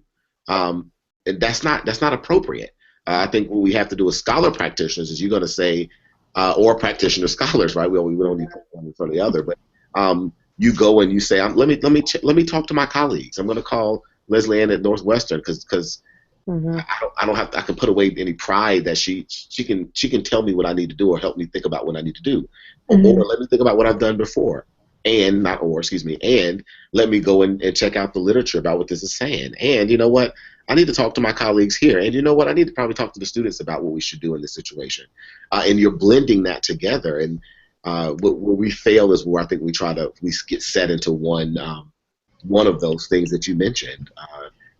And that's not appropriate. I think what we have to do as scholar practitioners is you're going to say, or practitioner scholars, right? We don't need to put one in front of the other, but you go and you say, let me talk to my colleagues. I'm going to call Lesley-Ann at Northwestern because Mhm. I don't have to, I can put away any pride that she can tell me what I need to do or help me think about what I need to do, or let me think about what I've done before, and not or excuse me, and let me go and check out the literature about what this is saying. And you know what? I need to talk to my colleagues here, and you know what? I need to probably talk to the students about what we should do in this situation. And you're blending that together, and where we fail is where I think we get set into one of those things that you mentioned,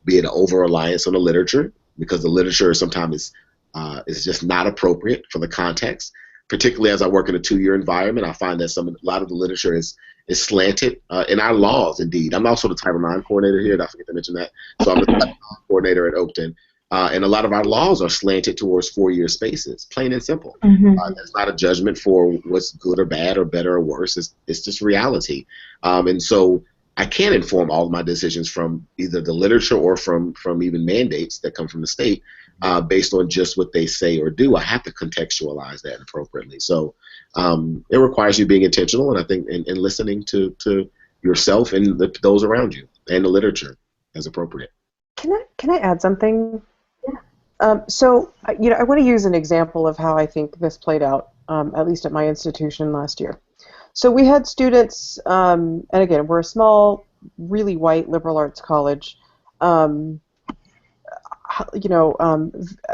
be it an over-reliance on the literature, because the literature sometimes is just not appropriate for the context. Particularly as I work in a two-year environment, I find that a lot of the literature is slanted in our laws, indeed. I'm also the Title IX coordinator here. I forget to mention that. So I'm the Title IX coordinator at Oakton. And a lot of our laws are slanted towards four-year spaces, plain and simple. That's not a judgment for what's good or bad or better or worse. It's just reality. And so I can inform all of my decisions from either the literature or from even mandates that come from the state based on just what they say or do. I have to contextualize that appropriately. So it requires you being intentional, and I think and listening to yourself and those around you and the literature as appropriate. Can I add something? So, I want to use an example of how I think this played out, at least at my institution last year. So we had students, and again, we're a small, really white liberal arts college, um,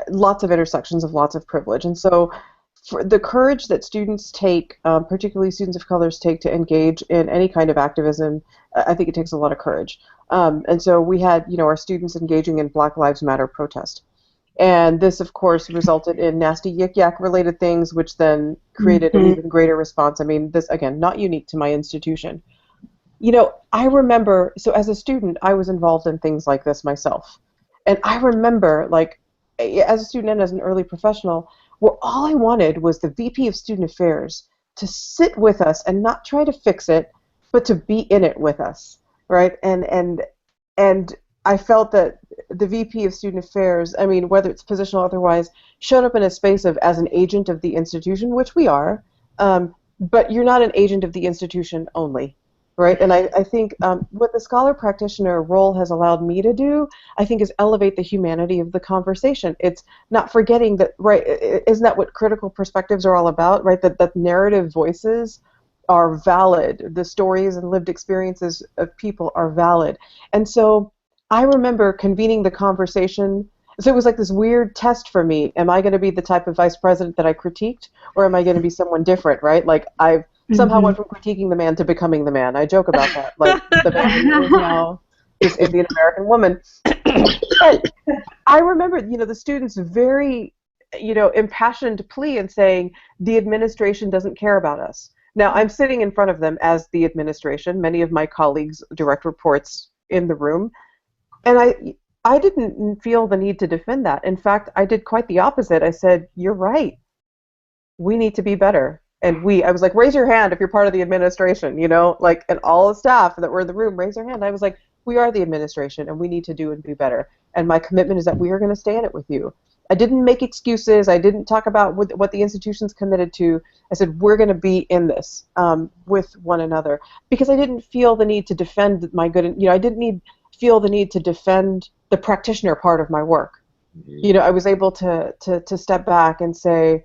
lots of intersections of lots of privilege. And so for the courage that students take, particularly students of colors take to engage in any kind of activism, I think it takes a lot of courage. And so we had, our students engaging in Black Lives Matter protest. And this, of course, resulted in nasty yik-yak related things, which then created an even greater response. I mean, this, again, not unique to my institution. I remember, so as a student, I was involved in things like this myself. And I remember, like, as a student and as an early professional, where all I wanted was the VP of Student Affairs to sit with us and not try to fix it, but to be in it with us, right? And I felt that the VP of Student Affairs, I mean, whether it's positional or otherwise, showed up in a space of as an agent of the institution, which we are, but you're not an agent of the institution only, right? And I think what the scholar practitioner role has allowed me to do, I think, is elevate the humanity of the conversation. It's not forgetting that, right, isn't that what critical perspectives are all about, right? That narrative voices are valid. The stories and lived experiences of people are valid. And so I remember convening the conversation. So it was like this weird test for me. Am I going to be the type of vice president that I critiqued, or am I going to be someone different, right? Like I've somehow went from critiquing the man to becoming the man. I joke about that. Like the man is now this Indian American woman. But I remember, the students' very, impassioned plea in saying the administration doesn't care about us. Now I'm sitting in front of them as the administration. Many of my colleagues, direct reports in the room. And I didn't feel the need to defend that. In fact, I did quite the opposite. I said, you're right. We need to be better. And I was like, raise your hand if you're part of the administration, and all the staff that were in the room, raise their hand. I was like, we are the administration, and we need to do and be better. And my commitment is that we are going to stay in it with you. I didn't make excuses. I didn't talk about what the institution's committed to. I said, we're going to be in this with one another. Because I didn't feel the need to defend my good, I didn't feel the need to defend the practitioner part of my work. I was able to step back and say,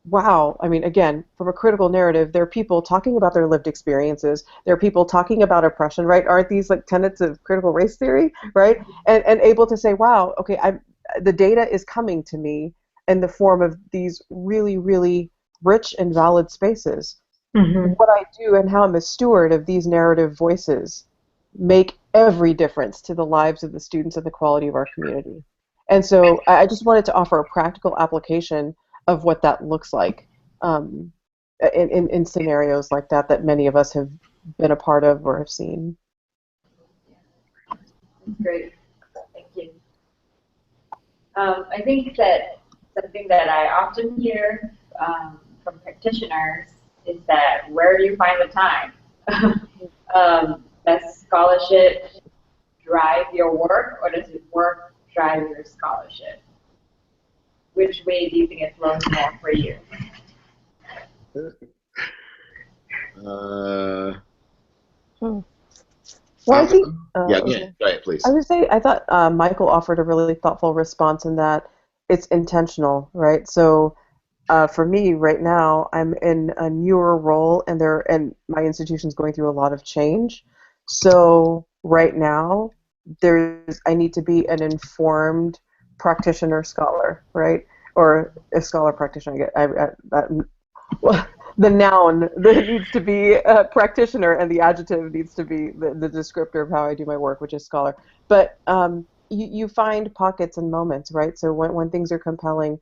wow, I mean, again, from a critical narrative, there are people talking about their lived experiences. There are people talking about oppression, right? Aren't these like tenets of critical race theory, right? And able to say, wow, okay, the data is coming to me in the form of these really, really rich and valid spaces. What I do and how I'm a steward of these narrative voices make every difference to the lives of the students and the quality of our community. And so I just wanted to offer a practical application of what that looks like in scenarios like that many of us have been a part of or have seen. Great, thank you. I think that something that I often hear from practitioners is that where do you find the time? Does scholarship drive your work, or does work drive your scholarship? Which way do you think it flows more for you? Well, I think. Yeah, go ahead, please. I would say I thought Michael offered a really thoughtful response in that it's intentional, right? So for me right now, I'm in a newer role, and my institution's going through a lot of change. So right now, I need to be an informed practitioner scholar, right? Or a scholar practitioner. Well, the noun that needs to be a practitioner, and the adjective needs to be the descriptor of how I do my work, which is scholar. But you find pockets and moments, right? So when things are compelling,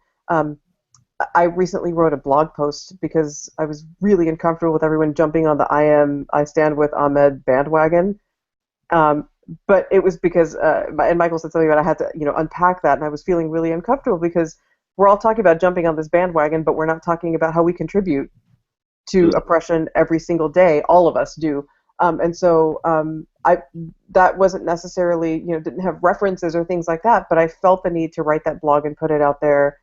I recently wrote a blog post because I was really uncomfortable with everyone jumping on the I stand with Ahmed bandwagon. Um, but it was because, and Michael said something about I had to, unpack that, and I was feeling really uncomfortable because we're all talking about jumping on this bandwagon, but we're not talking about how we contribute to oppression every single day. All of us do. And so that wasn't necessarily, didn't have references or things like that, but I felt the need to write that blog and put it out there,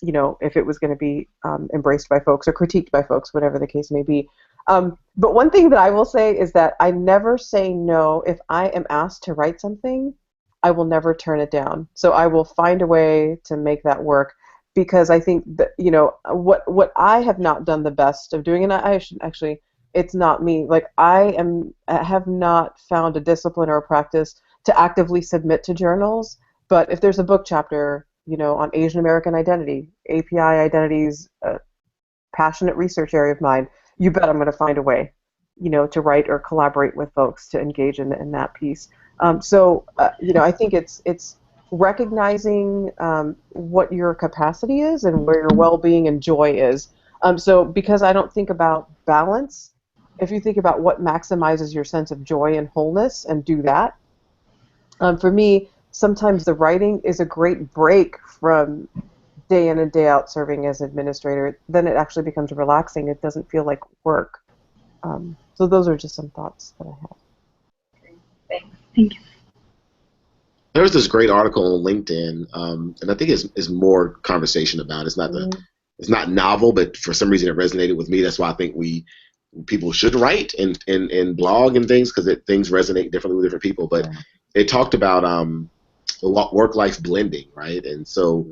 if it was going to be embraced by folks or critiqued by folks, whatever the case may be. But one thing that I will say is that I never say no. If I am asked to write something, I will never turn it down. So I will find a way to make that work, because I think that, what I have not done the best of doing, and I should actually, it's not me. Like I have not found a discipline or a practice to actively submit to journals. But if there's a book chapter, on Asian American identity, API identities, passionate research area of mine, you bet I'm going to find a way, to write or collaborate with folks to engage in that piece. I think it's recognizing what your capacity is and where your well-being and joy is. So because I don't think about balance, if you think about what maximizes your sense of joy and wholeness and do that, for me, sometimes the writing is a great break from day in and day out serving as administrator. Then it actually becomes relaxing. It doesn't feel like work. So those are just some thoughts that I have. Thank you. There's this great article on LinkedIn, and I think it's more conversation about it. It's not novel, but for some reason it resonated with me. That's why I think people should write and blog and things, because things resonate differently with different people. But it talked about work-life blending, right? And so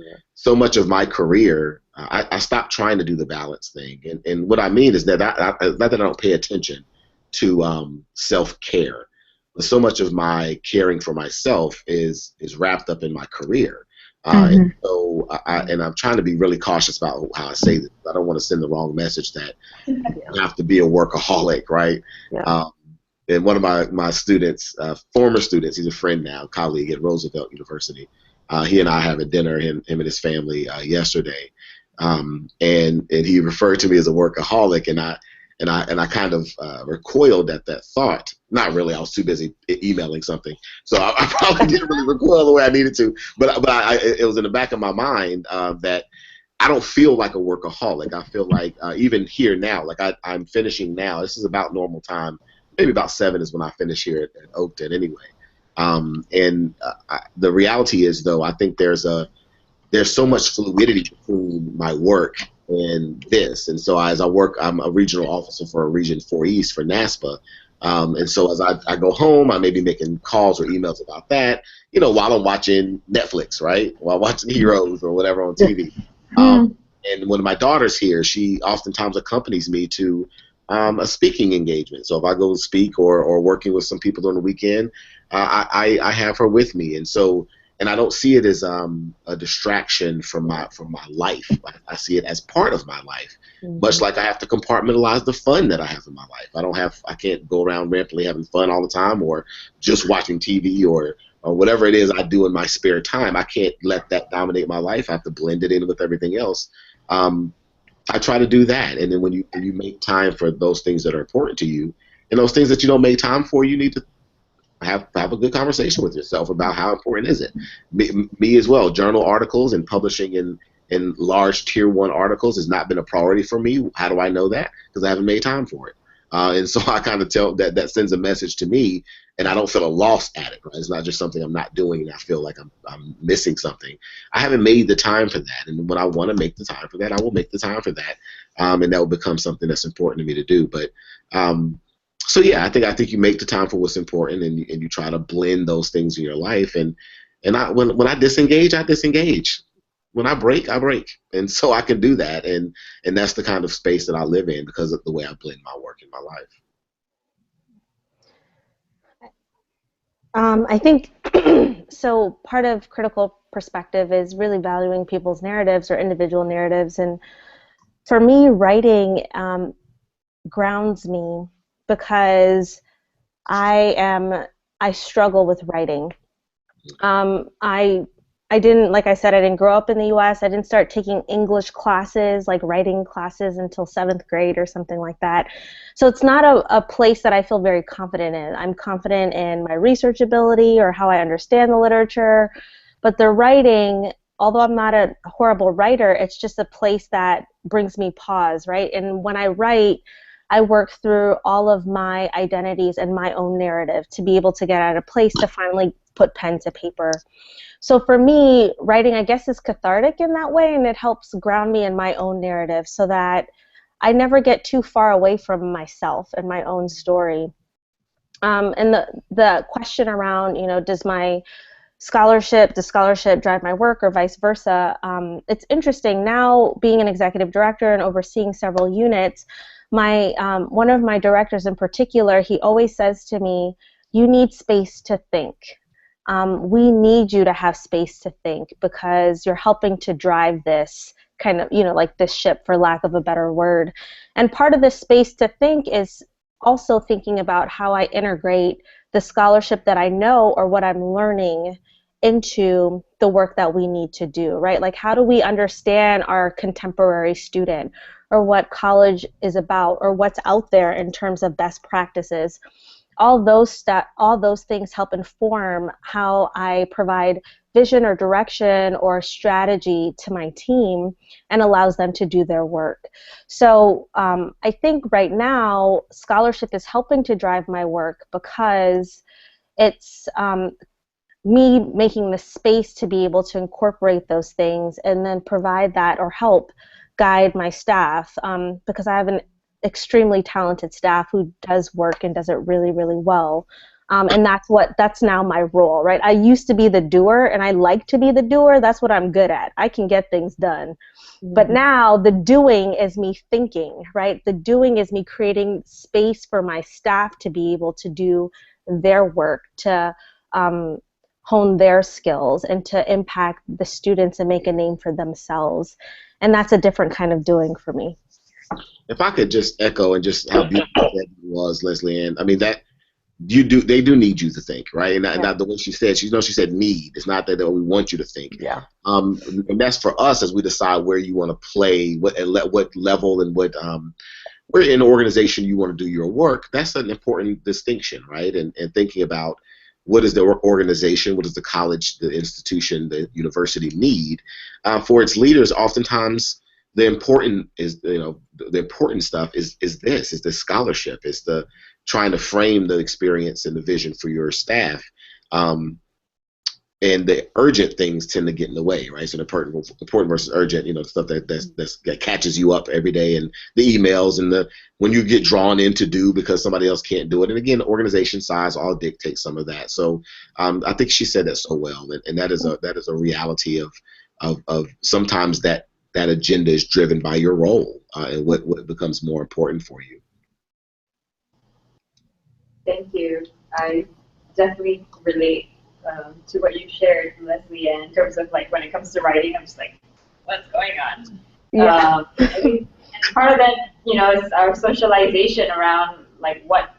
much of my career, I stopped trying to do the balance thing. And what I mean is that not that I don't pay attention to self-care, but so much of my caring for myself is wrapped up in my career. And so I'm trying to be really cautious about how I say this. I don't want to send the wrong message that you have to be a workaholic, right? Yeah. And one of my students, former students, he's a friend now, colleague at Roosevelt University. He and I had a dinner, him and his family, yesterday, and he referred to me as a workaholic, and I kind of recoiled at that thought. Not really, I was too busy emailing something, so I probably didn't really recoil the way I needed to. But it was in the back of my mind that I don't feel like a workaholic. I feel like even here now, like I'm finishing now. This is about normal time. Maybe about 7 is when I finish here at Oakton anyway. The reality is, though, I think there's so much fluidity between my work and this. And so as I work, I'm a regional officer for a Region 4 East for NASPA. And so as I go home, I may be making calls or emails about that, while I'm watching Netflix, right? While watching Heroes or whatever on TV. And when my daughter's here, she oftentimes accompanies me to a speaking engagement. So if I go speak or working with some people during the weekend, I have her with me. And I don't see it as a distraction from my life. I see it as part of my life, much like I have to compartmentalize the fun that I have in my life. I can't go around rampantly having fun all the time, or just watching TV or whatever it is I do in my spare time. I can't let that dominate my life. I have to blend it in with everything else. I try to do that, and then when you make time for those things that are important to you, and those things that you don't make time for, you need to have a good conversation with yourself about how important is it. Me as well. Journal articles and publishing in large Tier 1 articles has not been a priority for me. How do I know that? Because I haven't made time for it. And so I kind of tell that sends a message to me, and I don't feel a loss at it. Right? It's not just something I'm not doing, and I feel like I'm missing something. I haven't made the time for that, and when I want to make the time for that, I will make the time for that, and that will become something that's important to me to do. But so yeah, I think you make the time for what's important, and you try to blend those things in your life. And when I disengage, I disengage. When I break, I break, and so I can do that, and that's the kind of space that I live in because of the way I blend my work and my life. I think so. Part of critical perspective is really valuing people's narratives or individual narratives, and for me, writing grounds me because I struggle with writing. I didn't, like I said, I didn't grow up in the U.S. I didn't start taking English classes, like writing classes, until 7th grade or something like that. So it's not a place that I feel very confident in. I'm confident in my research ability or how I understand the literature, but the writing, although I'm not a horrible writer, it's just a place that brings me pause, right? And when I write, I work through all of my identities and my own narrative to be able to get at a place to finally put pen to paper. So for me, writing, I guess, is cathartic in that way, and it helps ground me in my own narrative so that I never get too far away from myself and my own story. And the question around, does scholarship drive my work or vice versa? It's interesting now, being an executive director and overseeing several units. One of my directors in particular, he always says to me, "You need space to think. We need you to have space to think because you're helping to drive this kind of, like this ship, for lack of a better word." And part of this space to think is also thinking about how I integrate the scholarship that I know or what I'm learning into the work that we need to do, right? Like, how do we understand our contemporary student, or what college is about, or what's out there in terms of best practices? All those things help inform how I provide vision or direction or strategy to my team and allows them to do their work. So I think right now scholarship is helping to drive my work because it's me making the space to be able to incorporate those things and then provide that or help guide my staff, because I have an extremely talented staff who does work and does it really, really well. And that's now my role, right? I used to be the doer, and I like to be the doer. That's what I'm good at. I can get things done. But now the doing is me thinking, right? The doing is me creating space for my staff to be able to do their work, to hone their skills, and to impact the students and make a name for themselves. And that's a different kind of doing for me. If I could just echo and just how beautiful that was, Lesley-Ann. I mean, that they do need you to think, right? And not the way she said, she said need. It's not that we want you to think. Yeah. And that's for us as we decide where you want to play, what level and what where in the organization you want to do your work. That's an important distinction, right? And thinking about what is the organization, what does the college, the institution, the university need for its leaders. Oftentimes, the important stuff is the scholarship, is the trying to frame the experience and the vision for your staff, and the urgent things tend to get in the way, right? So the important versus urgent, stuff that catches you up every day, and the emails and when you get drawn in to do because somebody else can't do it. And again, organization size all dictates some of that. So I think she said that so well, and that is a reality of sometimes that agenda is driven by your role and what becomes more important for you. Thank you. I definitely relate to what you shared, Lesley-Ann, in terms of like when it comes to writing, I'm just like, what's going on? Yeah. I think part of that, is our socialization around like what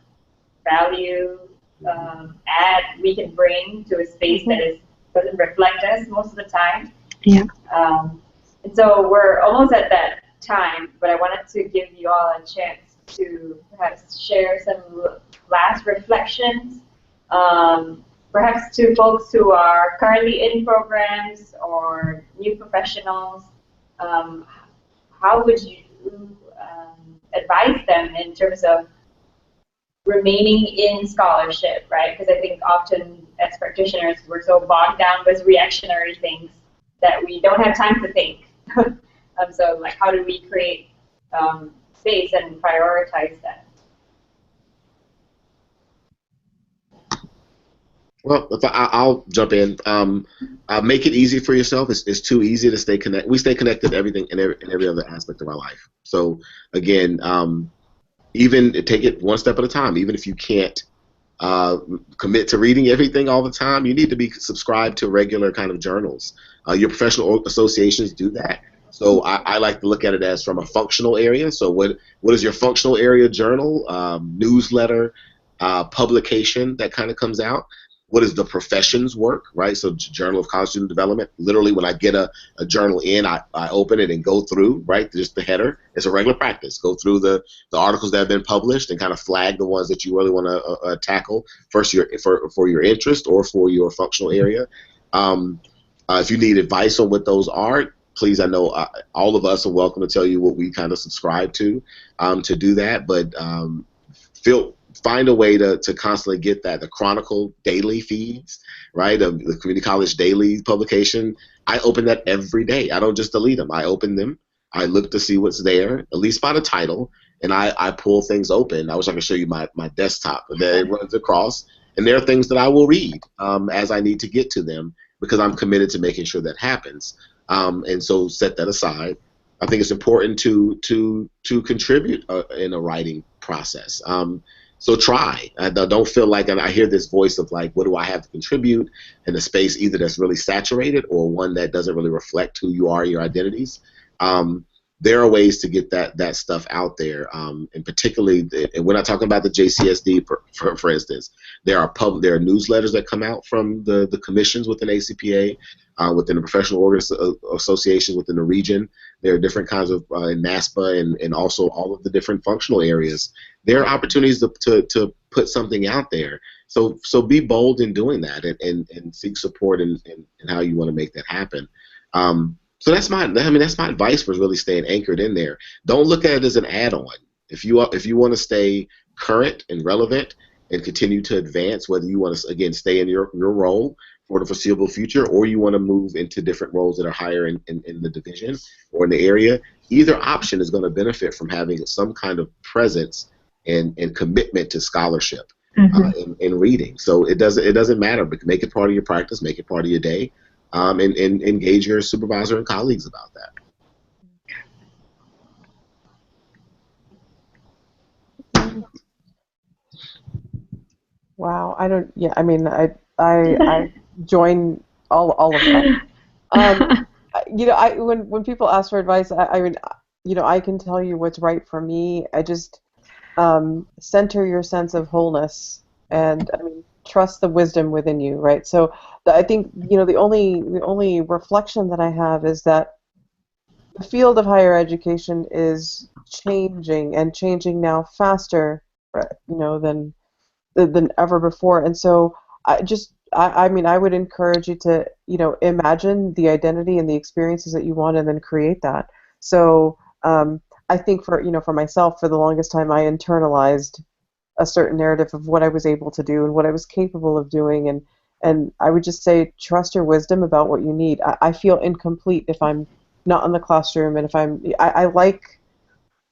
value add we can bring to a space that doesn't reflect us most of the time. Yeah. And so we're almost at that time, but I wanted to give you all a chance to perhaps share some last reflections, perhaps to folks who are currently in programs or new professionals. How would you advise them in terms of remaining in scholarship, right? Because I think often as practitioners, we're so bogged down with reactionary things that we don't have time to think. So like, how do we create space and prioritize that? Well, I'll jump in. Make it easy for yourself. It's too easy to stay connected. We stay connected to everything in every other aspect of our life. So again, even take it one step at a time. Even if you can't commit to reading everything all the time, you need to be subscribed to regular kind of journals. Your professional associations do that. So I like to look at it as from a functional area. So what is your functional area journal, newsletter, publication that kind of comes out? What is the professions work, right? So Journal of College Student Development, literally when I get a journal in, I open it and go through, right? Just the header. It's a regular practice. Go through the articles that have been published and kind of flag the ones that you really want to tackle first for your interest or for your functional area. If you need advice on what those are, please, I know all of us are welcome to tell you what we kind of subscribe to do that, but find a way to constantly get that. The Chronicle daily feeds, right? The Community College daily publication. I open that every day. I don't just delete them. I open them. I look to see what's there, at least by the title, and I pull things open. I wish I could show you my desktop, but then it runs across, and there are things that I will read as I need to get to them because I'm committed to making sure that happens. And so set that aside. I think it's important to contribute in a writing process. So try. Don't feel like, and I hear this voice of like, what do I have to contribute in a space either that's really saturated or one that doesn't really reflect who you are, your identities. There are ways to get that stuff out there, and particularly, and we're not talking about the JCSD, for instance. There are newsletters that come out from the commissions within ACPA, within the professional associations within the region. There are different kinds of in NASPA and also all of the different functional areas. There are opportunities to put something out there. So be bold in doing that and seek support in how you want to make that happen. So that's my advice for really staying anchored in there. Don't look at it as an add-on. If you want to stay current and relevant and continue to advance, whether you want to again stay in your role for the foreseeable future or you want to move into different roles that are higher in the division or in the area, either option is going to benefit from having some kind of presence and commitment to scholarship in reading. So it doesn't matter, but make it part of your practice, make it part of your day. And engage your supervisor and colleagues about that. Wow, I join all of that. When people ask for advice, I can tell you what's right for me. I just center your sense of wholeness and trust the wisdom within you, right? So I think the only reflection that I have is that the field of higher education is changing and changing now faster, than ever before. And so I would encourage you to imagine the identity and the experiences that you want and then create that. So I think for myself, for the longest time, I internalized a certain narrative of what I was able to do and what I was capable of doing, and I would just say trust your wisdom about what you need. I feel incomplete if I'm not in the classroom, and if I like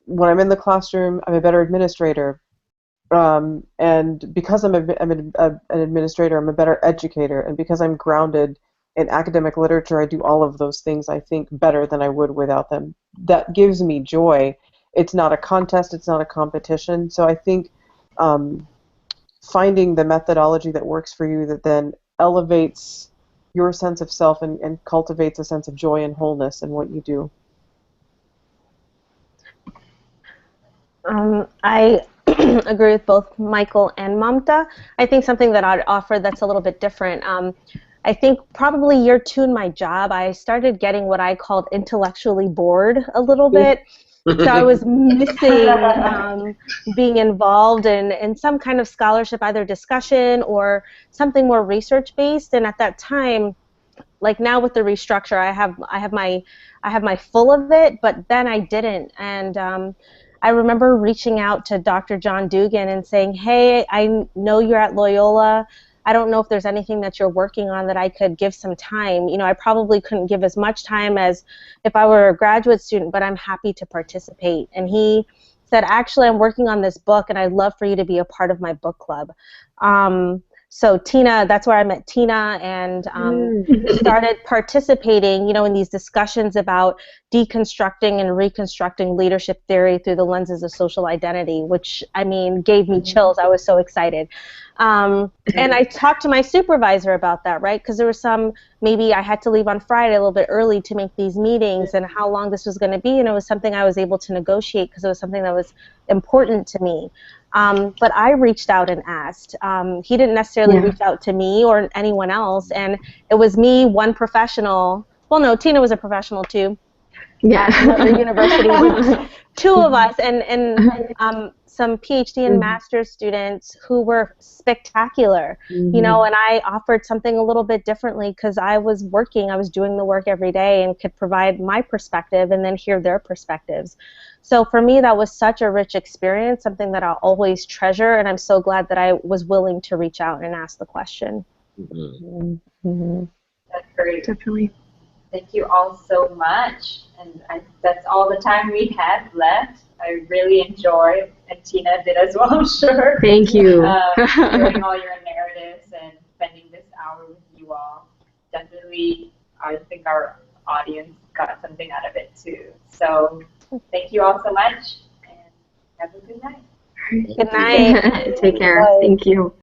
when I'm in the classroom, I'm a better administrator, and because I'm an administrator, I'm a better educator, and because I'm grounded in academic literature, I do all of those things, I think, better than I would without them. That gives me joy. It's not a contest, it's not a competition, so I think finding the methodology that works for you that then elevates your sense of self and cultivates a sense of joy and wholeness in what you do. I agree with both Michael and Mamta. I think something that I'd offer that's a little bit different. I think probably year 2 in my job, I started getting what I called intellectually bored a little bit. So I was missing being involved in some kind of scholarship, either discussion or something more research-based. And at that time, like now with the restructure, I have my full of it, but then I didn't. And I remember reaching out to Dr. John Dugan and saying, hey, I know you're at Loyola. I don't know if there's anything that you're working on that I could give some time. You know, I probably couldn't give as much time as if I were a graduate student, but I'm happy to participate. And he said, actually, I'm working on this book, and I'd love for you to be a part of my book club. So Tina, that's where I met Tina, and started participating, you know, in these discussions about deconstructing and reconstructing leadership theory through the lenses of social identity, which, I mean, gave me chills. I was so excited. And I talked to my supervisor about that, right? Because there was maybe I had to leave on Friday a little bit early to make these meetings and how long this was going to be, and it was something I was able to negotiate because it was something that was important to me. But I reached out and asked. He didn't necessarily reach out to me or anyone else, and it was me, one professional. Well, no, Tina was a professional too. Yeah. Another university, but two of us, and some PhD and master's students who were spectacular, you know, and I offered something a little bit differently because I was working, I was doing the work every day and could provide my perspective and then hear their perspectives. So for me, that was such a rich experience, something that I'll always treasure, and I'm so glad that I was willing to reach out and ask the question. That's great. Definitely. Thank you all so much. And that's all the time we have left. I really enjoyed, and Tina did as well, I'm sure. Thank you. Hearing all your narratives and spending this hour with you all. Definitely, I think our audience got something out of it too. So thank you all so much, and have a good night. Good night. Take care. Thank you.